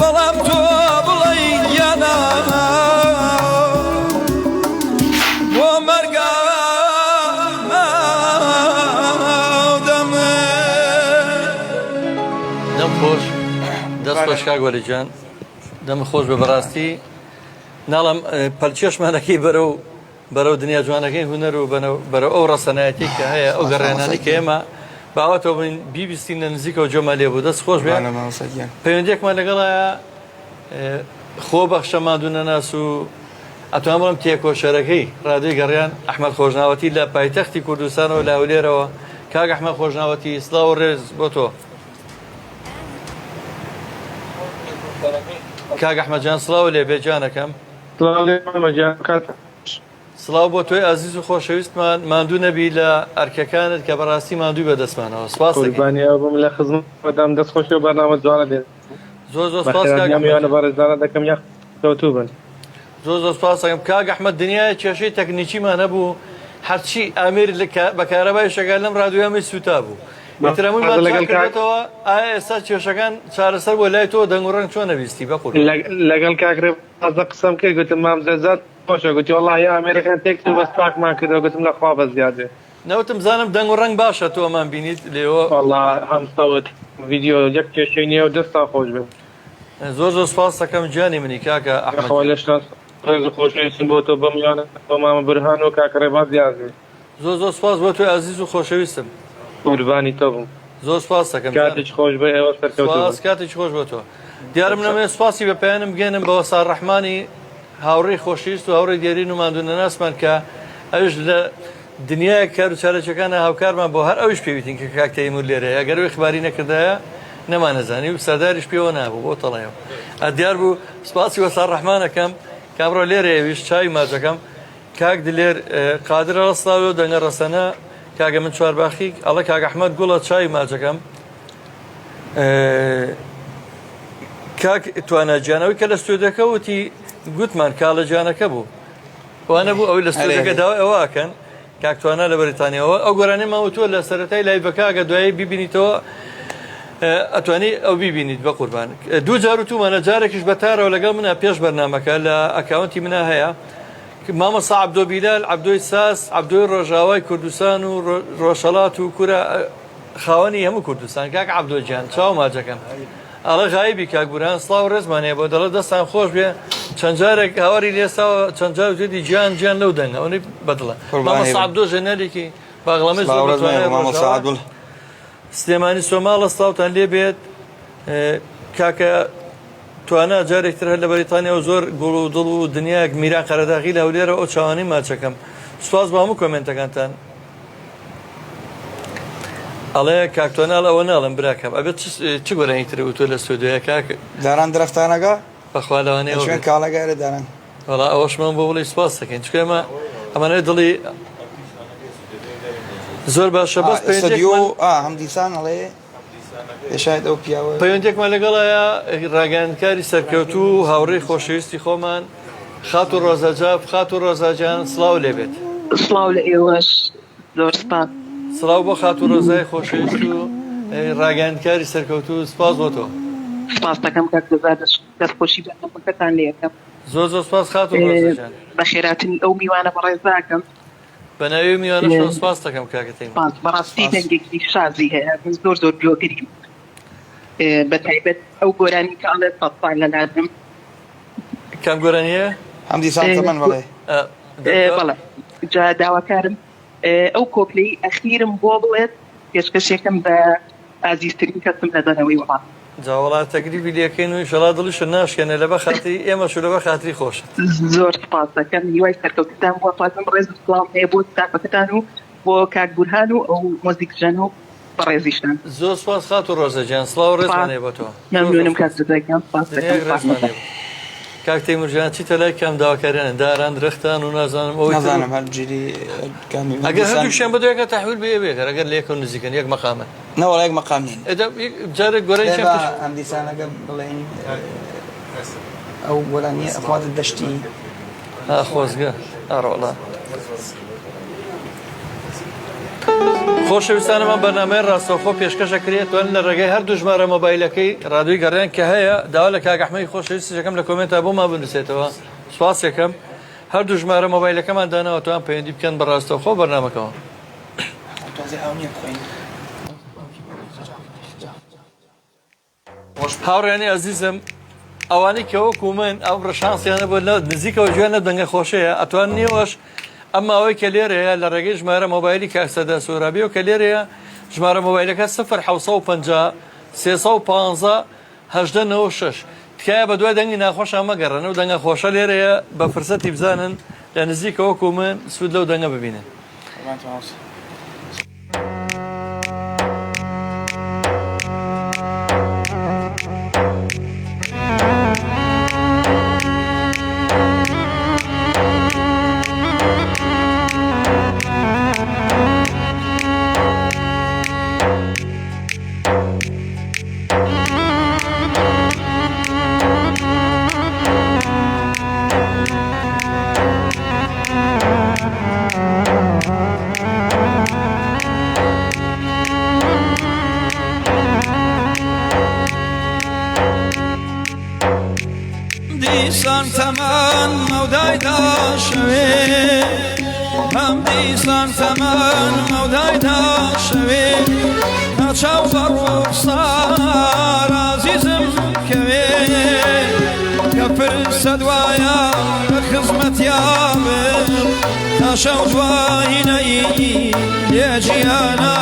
بلام تو بلي يا ومرقى مادم دەم خۆش دەست خۆش کاک وەلیجان دەم خۆش بە بەڕاستی ناڵم پەلچێشمانەکەی بەرەو دنیا جوانەکەی هونەر و بەرەو ئەو ڕەسەنایەتی کە هەیە ئەو گەڕێنانی کە ئێمە باوەتەوە بین بیبیستین لە نزیکەوە جۆمە لێ بوو دەست خۆش بێ پەیوەندێکمان لەگەڵایە خۆ بەخشە مادوو نەناس و ئەتوان بڵم تێکۆشەرەکەی ڕادیۆی گەڕیان ئەحمەد خۆشناوەتی لە پایتەختی کوردستانەوە لە هەولێرەوە کاک ئەحمەد خۆشناوەتی سڵاو و ڕێز بۆ تۆ کاک ئەحمەدجان سڵاو لێ بێجانەکەم سڵاو بۆ تۆی ئازیز و خۆشەویستمان ماندوو نەبی لە ئەرکەکانت کە بەڕاستی ماندووی بەدەستمانەوە سپاس بم لە خزمەتدام دەست خۆش و بەرنامە جوانە دێت زۆر زۆر سپاس میوانە بەڕێزانە دەکەم یاخ کەوتوو بن زۆر زۆر سپاس دەکەم کاک ئەحمەد دنیای کێشەی تەکنیکیمان هەبوو هەرچی ئامیر بە کارەبای شەکار لەم ڕادیۆیەمەی سوتا بوو بەترەموویمانکردێتەوە ئایا ئێستا کێشەکان چارەسەر بۆ لای تۆ دەنگ و ڕەنگ چۆن نەویستی بەقورب لەگەڵ کاکرێ تازە قسەم کرد گوتم مامزەزات خۆشە گوتی وەڵڵی ئامێرەکان تێکس و بەستاکمان کردەوە گوتم لە خوا بە زیادێ نەوتم زانم دەنگ و ڕەنگ باشە تۆ ئەمان بینیت لێەوە وەڵڵا هەمسەوت ڤیدیۆ یەک کێشەی نییە و دەستا خۆش بێ زۆر زۆر سپاس دەکەم گیانی منی کاکە ئەحمەد لەش ڕێز خۆشەویستم بۆ تۆ بەمیانە بۆ مامە برهان و کاکڕێباز زیادێ زۆر زۆر سپاس بۆ تۆی ئازیز و خۆشەویستم قوربانی تۆ بووم زۆر سپاس دەکەم کاتێک خۆش بێ ئێوە سپاس کاتێک خۆش بۆ تۆ دیارم نەمێ سپاسی بە پایانم بگەێنم بەوە ساڕەحمانی هاوڕێی خۆشەویست و هاوڕێی دیێرین و ماندوو نەناسمان کە ئەوش لە دنیای کار و چارەچەکانە هاوکارمان بۆ هەر ئەوش پێویستین کە کاک تەیمور لێرەیە ئەگەر خباری نەکردایە نەمانەزانی و سەرداریش پێوە نابوو بۆ تەڵێەوە دیار بوو سپاسی وە ساڕەحمانەکەم کابڕۆ لێرە ئێویش چاوی ماچەکەم کاک دلێر قادرە ڕستاوە و دەنگە ڕەسەنە کاگە من چوارباخی ئەڵە کاک ئەحمەد گوڵە چاوی ماچەکەم کاک توانەجانەوەی کە لە ستودەکە وتی گوتمان کاڵەجانەکە بوو وانە بوو ئەوی لە ستودەکە داوای ئەوەکەن کاک توانە لە بەریتانیەوە ئەو گۆرانەی ماوتووە لە سەرەتای لای بەکگە دوایی بیبینیتەوە ئەتوانی ئەو بیبینیت بە قوربان دوو جار و تومانە جارێکیش بەتارەوە لەگەڵ منە پێش بەرنامەکە لە ئەکاونتی منە هەیە مامەسا عەبدۆ بیلال عەبدۆی ساس عەبدۆی ڕۆژاوای کوردستان و ڕۆژهەڵات و کورە خاوەنی هەموو کوردستان کاک عەبدۆجان چاو ماجەکەم ئەڵە غایبی کاک بورهان سڵاو ڕێزمانەیە بۆ دەڵە دەستان خۆش بێ چەند جارێک هاواری لێستاوە چەند جار جێدی گیان لەو دەنگە ئەوەی بەدڵە مامەسا عەبدۆ ژەنەرێکی باغڵەمەی زۆر بەتوانێت سلێمانی سۆماڵ ئەستاوتان لێ بێت کاکە توانە جارێکتر هەر لە بەریتانیا و زۆر گوڵ و دڵ و دنیاک میران قەرەداغی لە هەولێرە ئەو چاوانی ماچەکەم سوپاس بە هەموو کۆمنتەکانتان ئەڵێ کاکتۆناڵ ئەوە ناڵم براکەم ئەبێت چ گۆرانیتر و تۆ لە سودۆیە کاکە داران درەختانەکە بەخوا لەوانەیە شوێن کاڵەگەرە داران وەڵا ئەوەشمان بۆ بڵی سپاس دەکەین چکە ئێمە ئەمانەوەی دڵی زۆر باشە بەس هەم دیسان ئەڵێ پێشایەت ئەو پیاوە پەیوەندێکمان لەگەڵایە ڕاگەیاندکاری سەرکەوتوو و هاوڕێی خۆشەویستی خۆمان خات و ڕۆزەجاب خات و ڕۆزاجان سڵاو لێبێت سڵاو لە ئێوەش زۆر سپاس سڵاو بۆ خات و ڕۆزای خۆشەویست و ڕاگەیاندکاری سەرکەوتوو سپاس بۆ تۆ سپاس دەکەم کاکزاد دەستخۆشی بەنامەکەتان لێ یەکەم زۆر زۆر سپاس خات و ڕۆزاجان بە خێراتنی ئەو میوانە بەڕێزاکەم بە ناوی میوانە سپاس دەکەم کاکەتەیم بەڕاستی دەنگێکی شازی هەیە زۆر زۆر جۆگریم بە تایبەت ئەو گۆرانی کە ئەڵێ سەد لە لازم کام گۆرانیە هەم دیسان تەمەن بڵێ بەڵێ جا داواکارم ئەو کۆپلەی ئەخیرم بۆ بڵێت پێشکەشێکم بە ئازیزترین کەسم لە دەنەوەی وڵات جاوەڵات تەگریبی لەکەین و ئینشەڵا دڵیش ناشکێنە لە بە خاتری ئێمەش لە بە خاتری خۆش زۆر سپاس دەکەم هیوای سەرکەوتتان بۆ فازم ڕێز سڵام هەیە بۆ تاقەکەتان و بۆ کاک بورهان و ئەو مۆزیکژەن و بەڕێزیشتان زۆر سپاس خات و ڕۆژەجان سڵاو ڕێزمانێ بۆ تۆ مەمنونم کاک زەکەم سپاس دەکەم کاک تەیمورجان چیتە لای کام داواکاریانە داران درەختان و نازانم ئەوەی نازانم هەرگیری کامی ئەگەر هەردووشیان بەدوێکە تەحویل بێ بێکەر ئەگەر لە یەکە نزیکن یەک مەقامن نەوەڵ یەک مەقام نین جارێک گۆرەی ئەم دیسانەکە بڵێن ئەو وەلانیە ئەخوازت دەشتی خۆزگە ئاڕۆڵە خۆشەویستانەمان بەنامەی ڕاستەوخۆ پێشکەشە کرێتوان لە ڕێگەی هەردوو ژمارە مۆبایلەکەی ڕادیۆی گەڕیان کە هەیە داوا لە کاگەحمەی خۆشەویستەکەم لە کۆمنتە بۆمان بنووسێتەوە سواس یەکەم هەردوو ژمارە مۆبایلەکەمان داناوە توان پەیوەندی بکەن بە ڕاستەوخۆ بەرنامەکەەوە هاوڕێنی ئەزیزم ئەوانەی کە وەکو من ئەو ڕەشانسیانە بۆ لە نزیکەوە گوێنە دەنگە خۆشەیە ئەتوان نیوەش ئەمما ئەوەی کە لێرەیە لە ڕێگەی ژمارە مۆبایلی کاکسەدە سۆرابی و کە لێرەیە ژمارە مۆبایلەکە 0 350 1896 تکایە بە دوای دەنگی ناخۆشە مەگەڕن و دەنگە خۆشە لێرەیە بە فرسەتی بزانن لە نزیکە وەکو من سوود لەو دەنگە ببینن دیسان تەمان مەودایدا شەوێ هەم دیسان تەمان مەودایدا شەوێ ناچاو بە ڕوخسار عەزیزم کەوێ کە فرسە دوایە بە خزمەتیان بم تا شەو دوایینەی لێ گیانە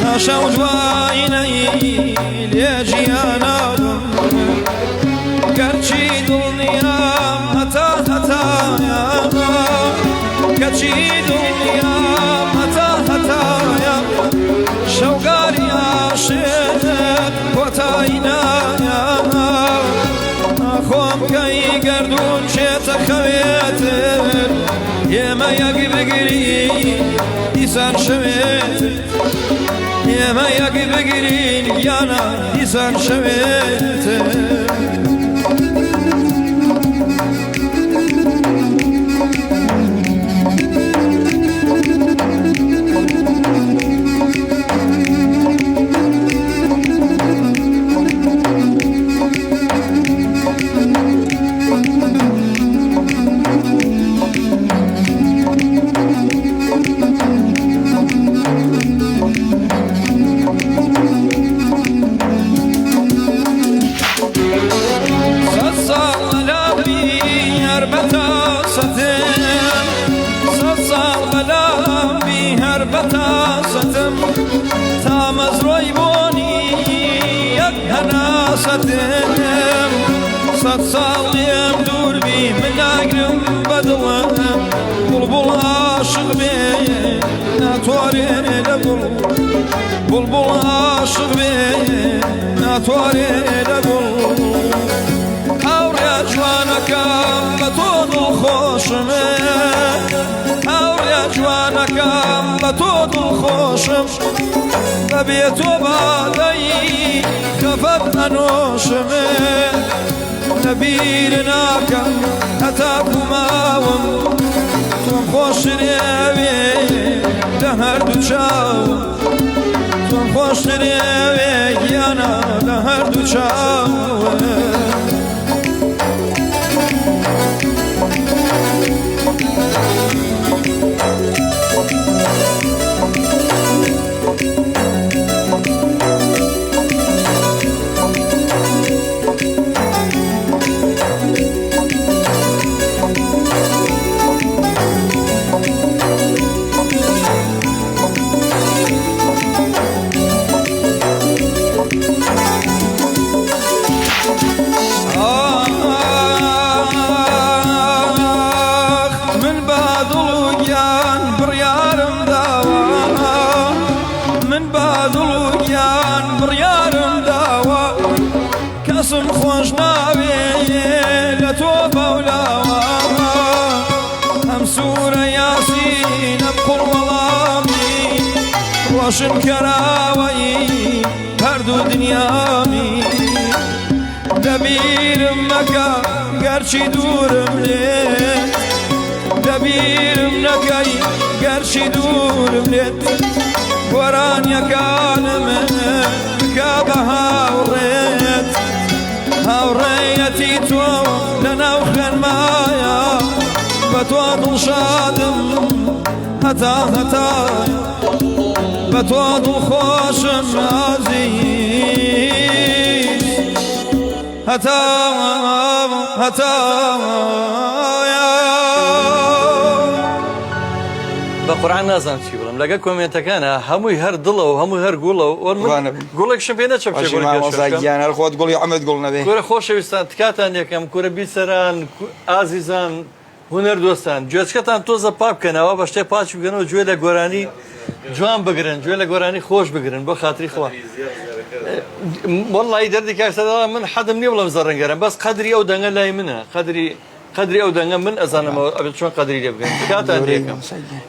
تا شەو دوایینەی لێ گیانە گەرچی دڵنیام هەتا هەتایە گەرچی دڵنیام هەتا هەتایە شەوگاری عاشق کۆتایی نایە خۆم کەی گەردوون چێتە خەوێتر ئێمە یەک بگرین دیسان شەوێتر ئێمە یەک بگرین گیانە دیسان شەوێتر تا مەزرۆی بۆنی یەک هەناسەتم سەد ساڵ لێم دووربی من ناگرم بە دڵم بوڵبوڵ عاشق بێ ناتوارێ لە بوڵبوڵ عاشق بێ ناتوارێ لە هاوڕێ جوانەکەم بە تۆ دڵخۆشمە هاوڕێ جوانەکەم بە تۆ دڵخۆشم بەبێ تۆ بادەی خەفەت ئەنۆشمێ لەبیر ناکەم هەتا بووماوم تۆم خۆشترێوێ لە هەردوو چاوم تۆم خۆشترێوێ گیانە لە هەردوو چاوم کەسم خۆش ناوێ لە تۆ بەولاوە ئەم سوورە یاسین ئەم قوڵوەڵامی ڕۆشن کەراوەی هەردوو دنیامی دەبیرم مەکە گەرچی دوورم لێت لەبیرم نەکەی گەرچی دوورم لێت گۆرانیەکانم بکە بە هاوڕێت هاوڕێیەتی تۆ لەناو خوێنمایە بە تۆ دڵشادم هەتا بە تۆ دڵخۆشم عەزیز هەتا بە قورعان نازانم چی بڵم لەگە کۆمنتەکانە هەمووی هەر دڵە و هەمووی هەر گوڵە و گوڵێکشم پێ نەچەپگیان هەر خۆت گوڵی ئەمەد گوڵ نەبێ کورە خۆشەویستان تکاتان یەکەم کورە بیسەران ئازیزان هونەر دۆستان گوێچکەتان تۆزە پاک بکەنەوە بە شتێ پاچ بگەنەوە گوێ لە گۆرانی جوان بگرن گوێ لە گۆرانی خۆش بگرن بۆ خاتری خوا وەڵی دەردی کارسەدا من حەدم نییە بڵم زەڕەنگەرم بەس قەدری ئەو دەنگە لای منە قەدری ئەو دەنگە من ئەزانمەوە ئەبێت چۆن قەدری لێ بگەن کاتان دێکم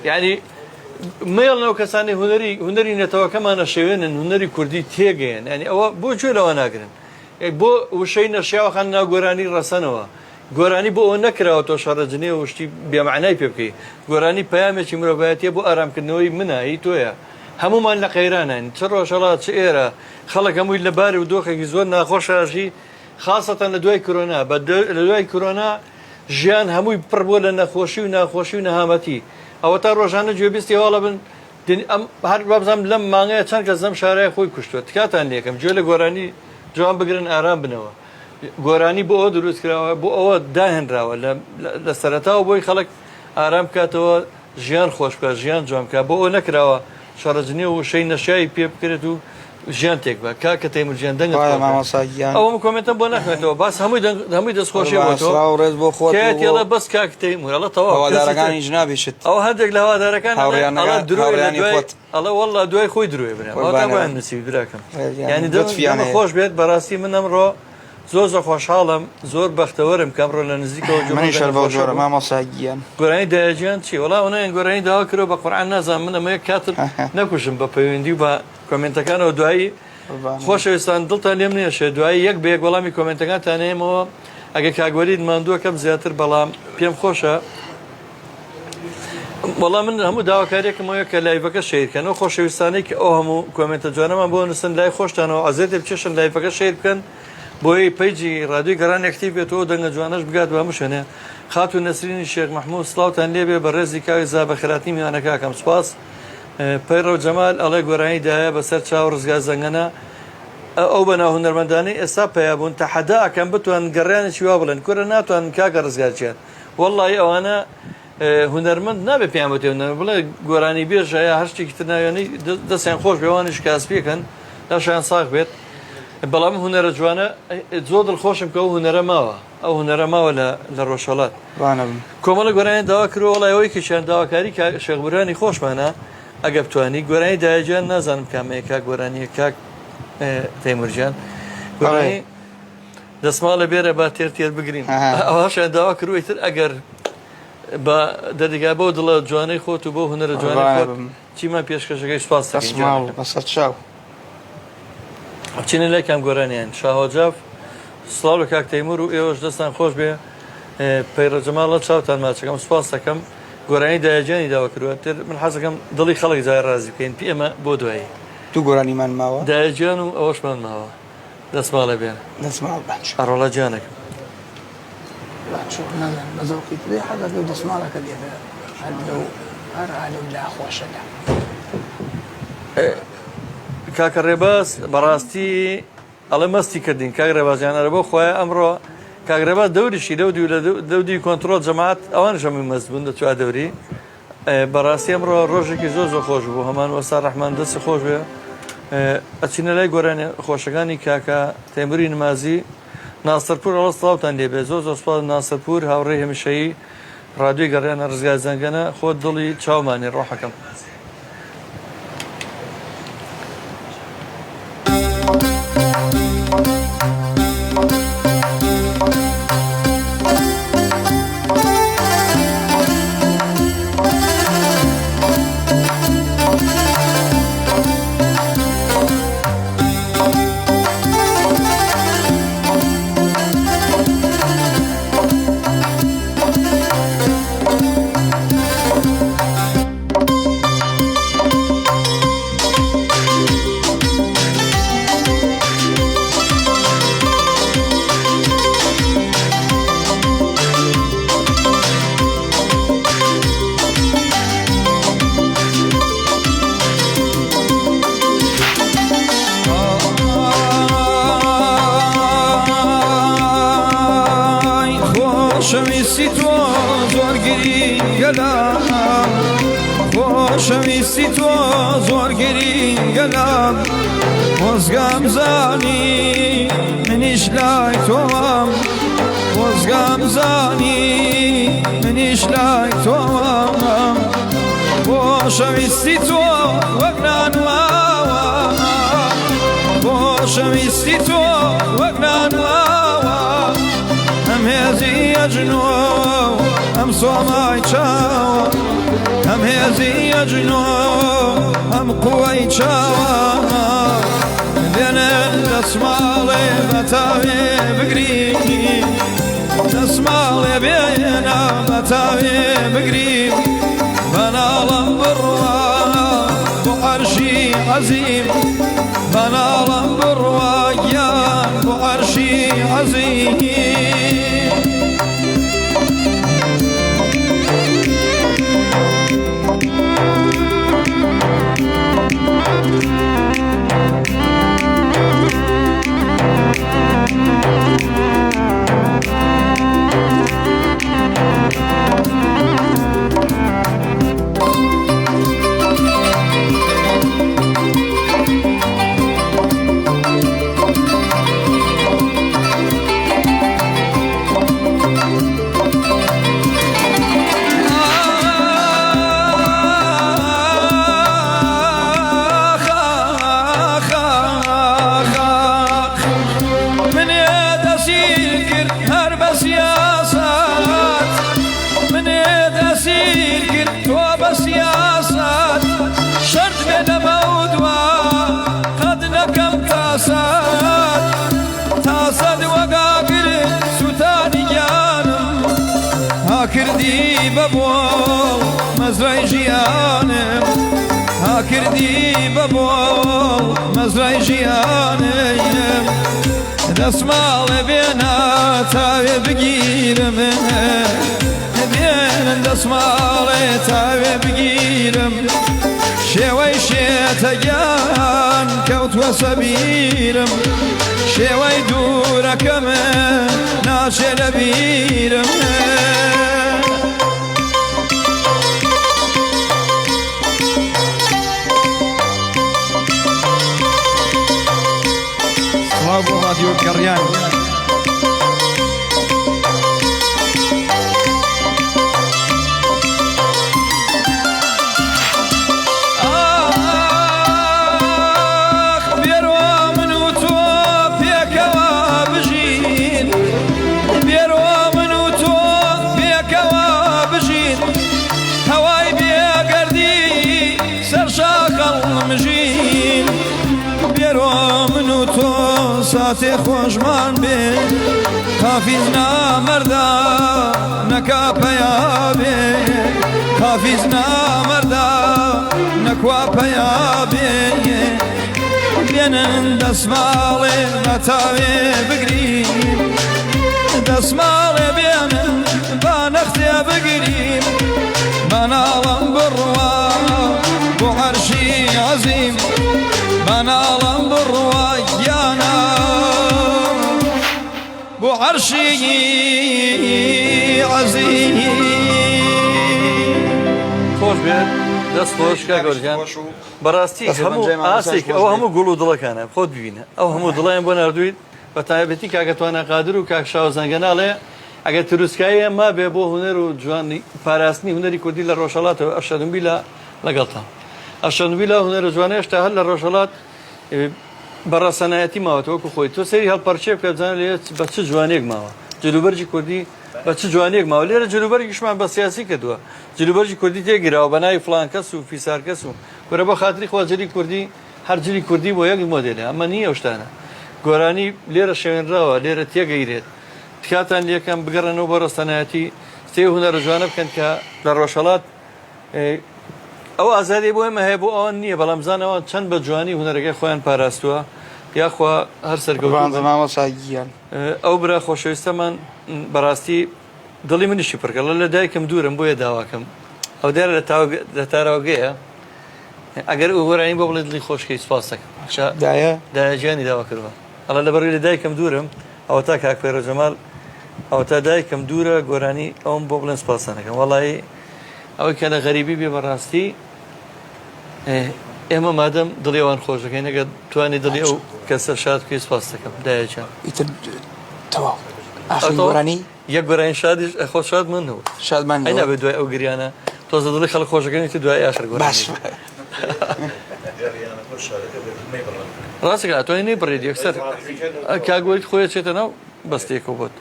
یعنی مێڵنەوە کەسانی هونەری نێتەوەکەمانە شێوێنن هونەری کوردی تێگەیەن ینی ئەوە بۆ گوێ لەوە ناگرن بۆ وشەی نەشیاوەخان ناو گۆرانی ڕەسەنەوە گۆرانی بۆ ئەو نەکراوە تۆ شەڕەجنێ و شتی بێمەعنای پێ بکەی گۆرانی پەیامێکی مرۆڤایەتیە بۆ ئارامکردنەوەی منە هی تۆیە هەمومان لە قەیرانن چ ڕۆژهەڵات چ ئێرە خەڵک هەمووی لە باری و دۆخێکی زۆر ناخۆشەژی خاستەن لە دوای کۆرۆنا لە دوای کۆرۆنا ژیان هەمووی پڕ بۆ لە نەخۆشی و ناخۆشی و نەهامەتی ئەوە تا ڕۆژانە گوێبیستی هەواڵە بن هەر بابزانام لەم مانگەیە چەند کەس زەم شارای خۆی کوشتووە تکاتان لێکم گوێ لە گۆرانی جوان بگرن ئارام بنەوە گۆرانی بۆ ئەوە دروست کراوە بۆ ئەوە داهێنراوە لە سەرەتاوە بۆی خەڵک ئارام بکاتەوە ژیان خۆش بکات ژیان جوان بکات بۆ ئەو نەکراوە شەڕەجنێ و شەی نەشایی پێ بکرێت و ژیان تێک بە کاکە تەیمورجیان دەنگە ئەوم کۆمنتم بۆ نەخوێتەوە باس هەمووی دەستخۆشی ڕێز بۆ خۆتێڵە بەس کاک تەیمورەڵە تەواوەدارەکانی ژنابیشت ئەو هەندێک لە هەوادارەکان ئەڵە وەڵا دوای خۆی درۆی بنیان نووسی براکەم ینی دەمە خۆش بێت بەڕاستی من ئەمڕۆ زۆر خۆشحاڵم زۆر بەختەوەرم کەمڕۆ لە نزیکەوە جۆرە مامۆساگیان گۆرانی داهێجیان چی وڵا ئەوەیان گۆرانی داوا کرەوە بە قورعان نازان من ئەمە کاتر نەکوشم بە پەیوەندی و بە کۆمنتەکانەوە دوایی خۆشەویستان دڵتان لێم نێشێ دوایی یەک بەیەک وەڵامی کۆمنتەکانتان هەیەمەوە ئەگە کاگوەرید ماندووە کەم زیاتر بەڵام پێم خۆشە وەڵام من هەموو داواکاریەکەمەوە کە لایڤەکە شێرکەنەوە خۆشەویستانەی کە ئەو هەموو کۆمنتە جوانەمان بۆ نووسن لای خۆشتانەوە ئازێت بچێشن لایڤەکە شێر بکەن بۆی پیجی ڕادوی گەڕان ئەکتیڤ بێتەوە دەنگە جوانەش بگات بە هەموو شوێنێ خاتو نەسرینی شێخ مەحموود سڵاوتان لێبێ بە ڕێزی کاوی زابەخراتی میوانەکەکەم سوپاس پەیڕە و جەمال ئەڵێ گۆرانی دایە بەسەر چاو ڕزگار زەنگەنە ئەو بە ناو هونەرمەندانی ئێستا پەیابوون تەحەدا ئەکەم بتوان گەڕیانێکی وا بڵێن کورە ناتوان کاکە ڕزگارچیان وەڵڵی ئەوانە هونەرمەند نابێ پێیان بەتێ هونەر بڵێ گۆرانی بێژایە هەر شتێکی تر ناوێنەی دەستیان خۆش بێوانش کاسپێکن لاشیان ساغ بێت بەڵام هونەرە جوانە زۆر دڵخۆشم کە ئەو هونەرە ماوە ئەو هونەرە ماوە لە ڕۆژهەڵات کۆمەڵە گۆرانی داوا کردەوە وڵایەوەی کەشیان داواکاری شێخبورانی خۆشمانە ئەگە بتوانی گۆرانی دایەجیان نازانم کامەیە کاک گۆرانیە کاک تەیمورجیان گۆرانی دەسماڵە بێرە با تێر بگرین ئەوەشیان داوا کردووی تر ئەگەر بە دەدیگا بۆ دڵە جوانەی خۆت و بۆ هونەرە جوانی خۆت چیمان پێشکەشەکەی سوپاس بەسەر چاو چینە لای کام گۆرانیان شاهۆجاف سڵاو لە کاک تەیمور و ئێوەش دەستان خۆش بێ پەیڕە جەماڵە چاوتان ماچەکەم سوپاس دەکەم گۆرانی دایەجیانی داوا کردووە تر من حەزەکەم دڵی خەڵک جای ڕازی بکەین پێ ئێمە بۆ دوایی دوو گۆرانیمان ماوە دایەجیان و ئەوەشمان ماوە دەستماڵە بێن دەسماڵ ئەڕۆڵە جانێکم بەزەوقی پێ حەزەکە دەسماڵەکە لێبێ هەر عالم لا خۆشەدا کاکە ڕێباز بەڕاستی ئەڵێ مەستی کردین کاک ڕێبازیانەرە بۆ خۆیان ئەمڕۆ کاک ڕێباز دەوریشی دەودی کۆنتترۆل جەماعەت ئەوانش هەمووی مەست بوون دەچوا دەوری بەڕاستی ئەمڕۆ ڕۆژێکی زۆر خۆش بوو هەمان وەستا ڕەحمان دەستی خۆش بێ ئەچینە لای گۆرانی خۆشەکانی کاکە تەیموری نمازی ناسەرپور ئەڵە سڵاوتان لێبێ زۆر سوپاس ناسەرپور هاوڕێ هەمیشەیی ڕادوی گەڕیانە ڕزگار زەنگەنە خۆت دڵی چاومانی ڕۆحەکەم زۆر گریگەلام خۆشەویستی تۆ زۆر گریگەلام خۆزگام زانی منیش لای تۆم خۆزگام زانی منیش لای تۆم خۆشەویستی تۆ وەک نانواوە خۆشەویستی تۆ وەک نانواوە ئەم هێزی ئەجنۆ ئەم سۆمای چاوە ئەم هێزی ئەجنۆ ئەم قووەی چاوە دێنێ دەسماڵێ بەتاوێ بگری دەسماڵێ بێنە بەتاوێ بگری بەناڵم بڕوا بۆ عەرشی عەزیم بەناڵم بڕوا گیان بۆ عەرشی عەزیم کردی بەبۆڵ مەزرای ژیانم ها کردی بەبۆڵ مەزرای ژیانم دەسماڵێ بێنە تاوێ بگیرم بێنن دەسماڵێ تاوێ بگیرم شێوەی شێتەگیان کەوتوە سەبیرم شێوەی دوورەکەمە ناچێ لە بیرم بۆ رادیۆ گەڕیان بێرۆ من و تۆ پێکەوە بژین بێرۆ من و تۆ پێکەوە بژین هەوای بێگەردی سەر شاخەڵ مژین بێرۆ من و تۆ ساتێ خۆشمان بێ حافیز نامەردا نەکا پەیا بێ حافیز نامەردا نەکوا پەیا بێ بێنن دەسماڵێ بەتاوێ بگرین دەسماڵێ بێنن با نەختێ بگرین بەناڵم بڕوا بۆ عەرشی عەزیم بەناڵم بڕوا گیانە بۆ عەرشی عەزیم خۆش بێت دەست خۆش کاکەوەرجان بەڕاستی هەموو ئاسێک ئەو هەموو گوڵ و دڵەکانە خۆت ببینە ئەو هەموو دڵیان بۆ نردویت بە تایبەتی کاکەتوانە قادر و کاک شاو زەنگەناڵێ ئەگەر تروسکایی ئەمە بێ بۆ هونەر و جوانی پاراستنی هونەری کوردی لە ڕۆژهەڵاتەوە ئەشەدمبی لە لەگەڵتان ئەشەدمبی لە هونەرە جوانە هێشتا هەر لە ڕۆژهەڵات بەڕەسەنایەتی ماوەتەوەکو خۆی تۆ سەری هەڵپەرچێ بکە بزانە لێ بە چ جوانێک ماوە جلوبەرجی کوردی بە چ جوانێک ماوە لێرە جلوبەرگیشمان بە سیاسی کردووە جلوبەرجی کوردی تێگیراوە بە ناوی فڵان کەس و فیسار کەس و گۆرە بە خاتری خواجری کوردی هەر جلی کوردی بۆ یەک مۆدێلە ئەمە نییە شتانە گۆرانی لێرە شوێنراوە لێرە تێگەیرێت تکاتان لەکەم بگەڕنەوە بە ڕەسەنایەتی سێ هونەرە جوانە بکەن کە لە ڕۆژهەڵات ئەو ئازادی بۆ ئێمە هەیە بۆ ئەوان نییە بەڵام زانەوە چەند بە جوانی هونەرەکەی خۆیان پاراستووە یاخوا هەر سەرگەوانزەمامەساگیان ئەو برا خۆشەویستەمان بەڕاستی دڵی منیشی پڕکە لە دایکم دوورم بۆیە داواکەم ئەو دیارە لە تاراوگەیە ئەگەر ئوگۆرانی بۆ بڵێ دڵی خۆشکەی سپاس دەکەم دایەجیانی داوا کردوە ئەڵە لەبەروی لە دایکم دوورم ئەوە تا کاک پێرە جەمال ئەو تا دایکم دوورە گۆرانی ئەوم بۆ بڵێن سپاسانەکەم وەڵی ئەوەی کە لە غەریبی بێ بەڕاستی ئێمە مادەم دڵێوان خۆشەکەی نەگە توانی دڵی ئەو کەسە شاد بکەی سپاس دەکەم دایەچان ئیتر تەواو ئاخری گۆرانی یەک گۆرانی شادیش خۆ شاد منەوە شادمان ئەی نابێت دوای ئەو گریانە تۆزە دڵی خەڵک خۆشەکەنیتی دوای ئاخر گۆرانی باش ڕاستەکە ئەتوانی نەیبڕێت یەکسەر کاگوۆیت خۆیە چێتە ناو بەستێکەوە بۆت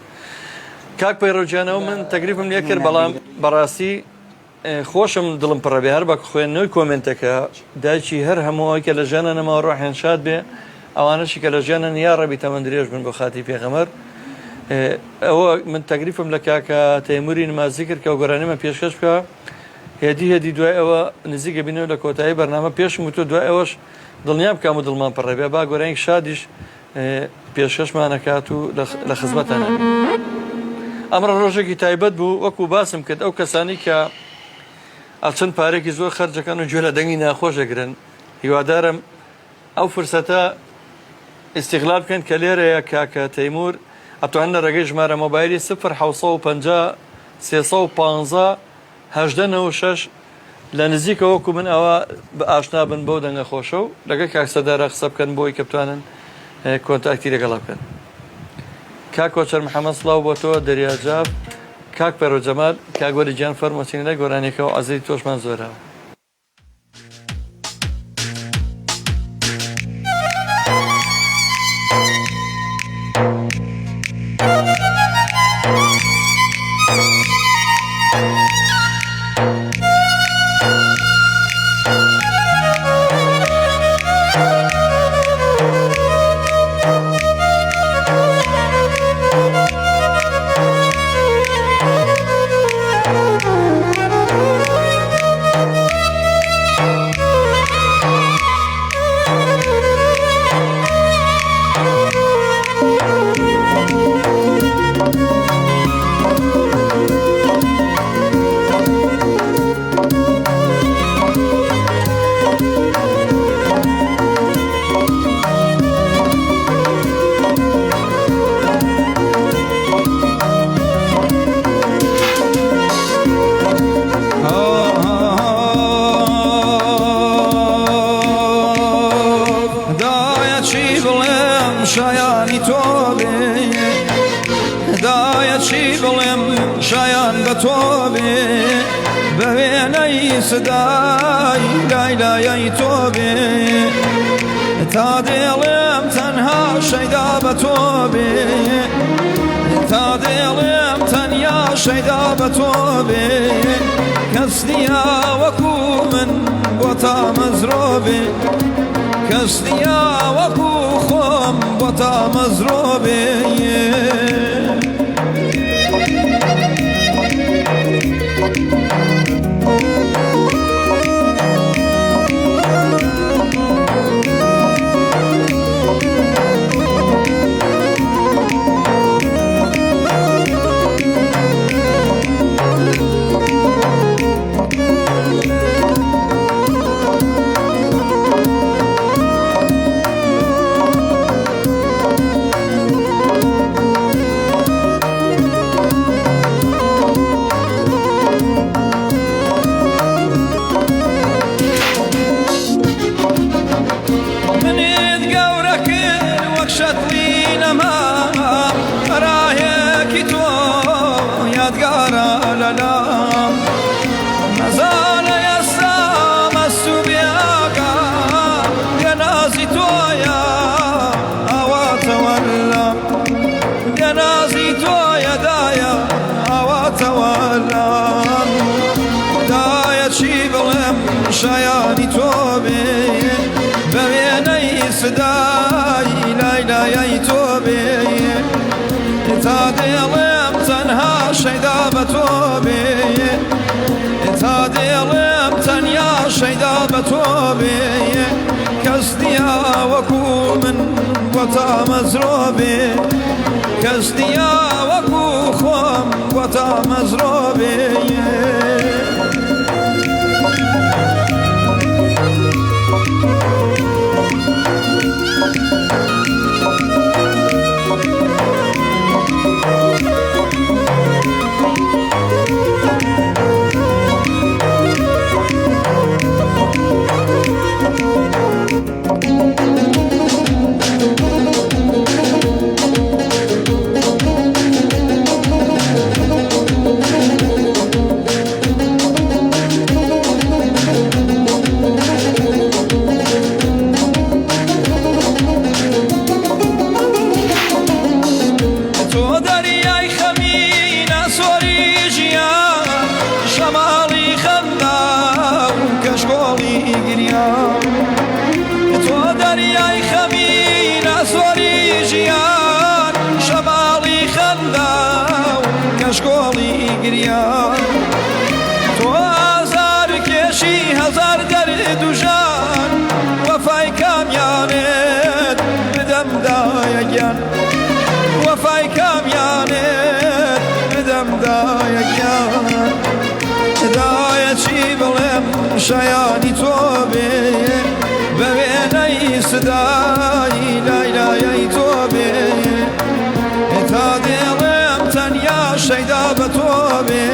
کاک پەیڕۆجیانەوە من تەکلیفم لێ کرد بەڵام بەڕاستی خۆشم دڵم پڕەبێ هەر بە خوێندنەوەی کۆمنتەکە دایکی هەر هەمووەی کە لە ژیانە نەماوە ڕۆحیان شاد بێ ئەوانەشی کە لە ژیانە یا ڕەبی تەمەند درێژ بن بۆ خاتی پێغەمبەر ئەوە من تەکلیفم لە کاکە تەیموری نمازی کرد کە گۆرانیمە پێشکەش بکە هێدی دوای ئەوە نزیکە بینەوە لە کۆتایی بەرنامە پێشم وتۆ دوای ئەوەش دڵنیا بکەم و دڵمان پڕێبێ با گۆرانی شادیش پێشکەشمانەکات و لە خزمەتانە ئەمڕۆ ڕۆژێکی تایبەت بوو وەکو باسم کرد ئەو کەسانی کە ئەچەند پارێکی زۆر خەرجەکان و گوێ لە دەنگی ناخۆشەگرن هیوادارم ئەو فرسەتە ئیستیغلال بکەن کە لێرەیە کاکە تەیمور ئەتوانن لە ڕێگەی ژمارە مۆبایلی 0 350 1896 لە نزیکە وەکو من ئەوە بە ئاشنا بن بۆ دەنگە خۆشە و لەگەڵ کاکسەدارە قسە بکەن بۆی کە بتوانن کۆنتاکتی لەگەڵا بکەن کاک کۆچەر محەممەد سڵاو بۆ تۆ دەریاجاب کاک پەرۆجەمال کاگوەری گیان فەرمۆچین لە گۆرانێکەوە ئازەی تۆشمان زۆرەوە صدای لایلای تو بی تا دلم تنها شیدا به تو بی تا دلم تنها شیدا به تو بی کس نیا وکو من با تا مزروبی کس نیا وکو خم با تا مزروبی شایانی تو بی ببینی صدای لایلای تو بی تا دلم تنها شیدا به تو بی تا دلم تنها شیدا به تو بی کس نیا وکو من و تا مزروبی کس نیا وکو خم و تا مزروبی یەکیان هدایەتی بڵێم شایانی تۆ بێ بە وێنەی سدایی لای لایەی تۆ بێ تا دێڵێم تەنیا شەیدا بە تۆ بێ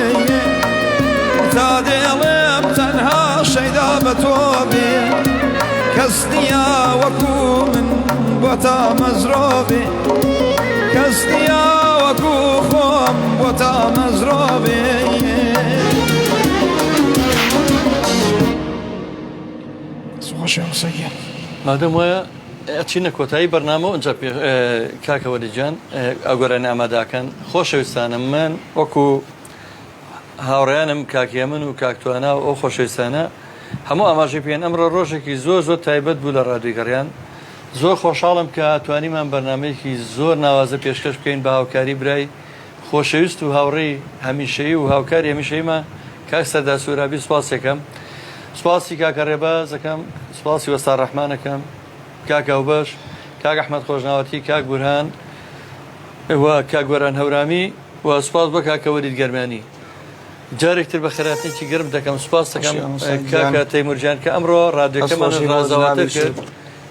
تا دێڵێم تەنها شەیدا بە تۆ بێ کەس نییە وەکو من بۆ تا مەزرۆبێ کەس نییە وەکو خۆم بۆ تا مەزرۆبێ مادەم وایە ئەچینە کۆتایی بەرنامە و ئەنجا کاکە وەلیجان ئەگۆرانی ئاماداکەن خۆشەویستانم من وەکو هاوڕیانم کاکیەمن و کاکتوانە و ئەو خۆشەویستانە هەموو ئاماژەی پێیان ئەمڕۆ ڕۆژێکی زۆر زۆر تایبەت بوو لە ڕادیۆی گەڕیان زۆر خۆشحاڵم کە توانیمان بەرنمەیەکی زۆر ناوازە پێشکەش بکەین بە هاوکاری برای خۆشەویست و هاوڕێی هەمیشەیی و هاوکاری هەمیشەیمە کاک سەردا سوورابی سوپاسێکم سپاسی کاکە ڕێبازەکەم سپاسی وەستا ڕەحمانەکەم کاک ئەوبەش کاک ئەحمەد خۆشناوەتی کاک بورهان کاک گۆران هەورامی و سپاس بە کاکە وەلید گەرمانی جارێکتر بە خێراتێکی گەرم دەکەم سپاس دەکەم کاکە تەیمورجان کە ئەمڕۆ ڕادیۆکەمان ڕازاواتر کرد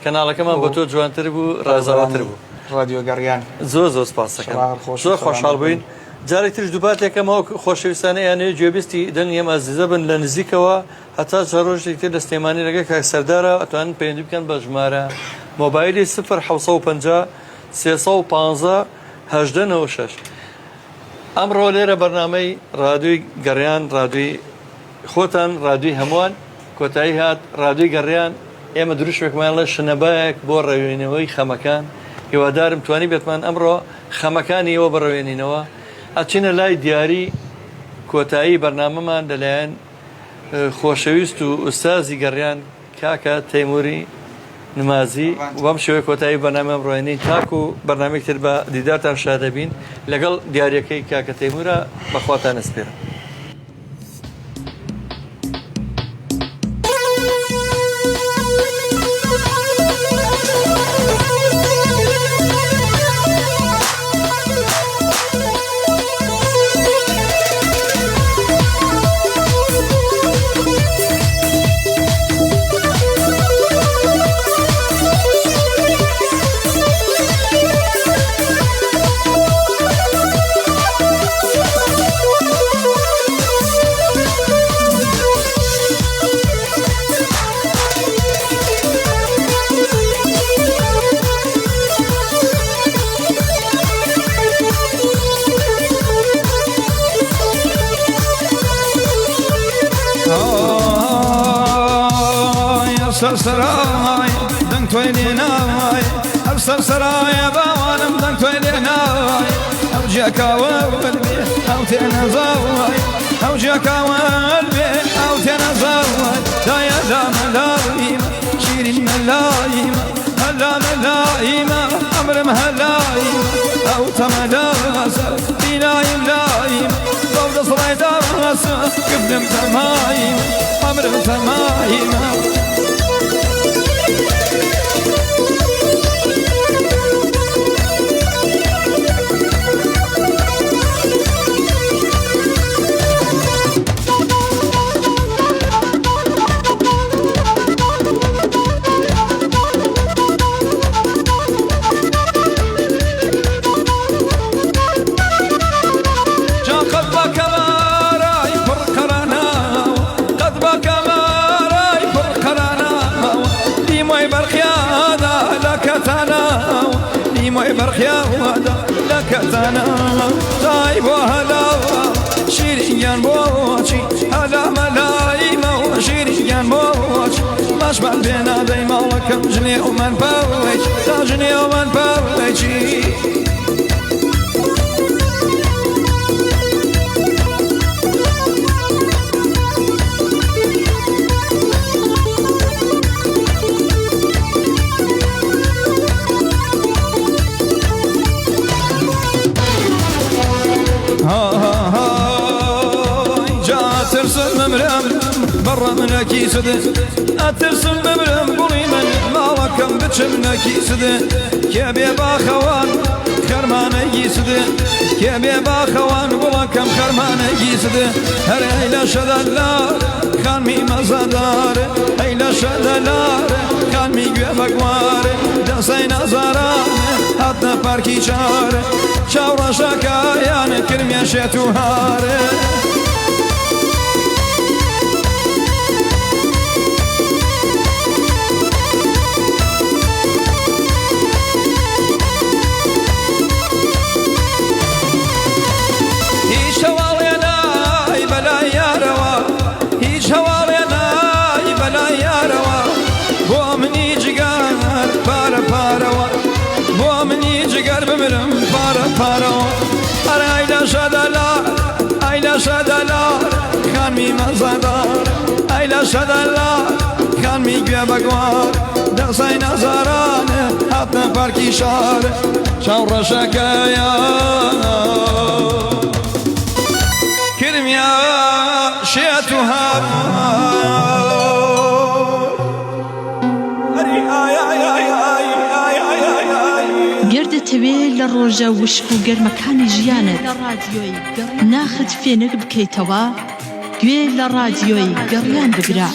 کەناڵەکەمان بۆ تۆ جوانتر بوو ڕازاواتر بوو رادیۆ گەڕیان زۆر زۆر سپاس دەکەم زۆر خۆشحاڵ بووین جارێکترش دووباتێکەمەوە خۆشەویستانە یانەیە گوێبیستی دەنگێم ئازیزە بن لە نزیکەوە هەتا چەند ڕۆژێک تر لە سلێمانی لەگەڵ کاک سەردارە ئەتوانن پەیوەندی بکەن بە ژمارە مۆبایلی 0750 315 1896 ئەمڕۆ لێرە بەرنامەی ڕادیۆی گەڕیان ڕادیۆی خۆتان ڕادیۆی هەمووان کۆتایی هات ڕادیۆی گەڕیان ئێمە دروشتێکمان لە شنەبایەک بۆ ڕێوێنەوەی خەمەکان هیوادارم توانی بێتمان ئەمڕۆ خەمەکانی ئەوە بەڕێوێنینەوە ئەچینە لای دیاری کۆتایی بەرنامەمان لەلایەن خۆشەویست و ئوستازی گەڕیان کاکە تەیموری نمازی وەم شێوەیە کۆتایی بەرنامەم ڕۆێنین تاکو و بەرنامێکتر بە دیدارتان شادەبین لەگەڵ دیاریەکەی کاکە تەیمورە بەخواتان ئەسپێرم. سراي دنگ توی لینای سراي باوانم دنگ توی لینای او جاکا والبی او تنزاوی او جاکا والبی او تنزاوی دایا دا ملایم شیرین ملایم هلا ملایم امرم هلایم او تملاسر بیلایم لایم ضوض صراي دارسا قبلم تمایم امرم تمایم برخيا وهذا لك تنا طيب وهلا شيرين بوشي هلا ملايمة وشيرين بوشي مشبع بينا دايما وكم جني ومن بوش جني ومن بوشي برا منكي سده أترسم بمرم قولي من مالكم بتشم نكي سده كيبي باخوان خەرمانە گیسدە کێ بێ باخەوان گوڵەکەم خەرمانە گیسدە هەر ئەی لە شەدەلار خانمی مەزەدارە ئەی لە شەدەلارە خانمی گوێ بەگوارە دەسەی نەزارانە هاتنە پارکی چارە چاوڕەشەکایانە کرمێشێت و هارە بمرم پارەوە ئەرە ئەیلە شەدەلار خانمی مەزەدار ئەیلە شەدەلار خانمی گوێ بەگوار دەسەی نەزارانە هاتنە پارکی شار چاوڕەشەکەیان کرمیا شێت و هار گەردەتەوێ لە ڕۆژە وشک و گەرمەکانی ژیانت ناخت فێنک بکەیتەوە گوێ لە ڕادیۆی گەڕیان بگرە.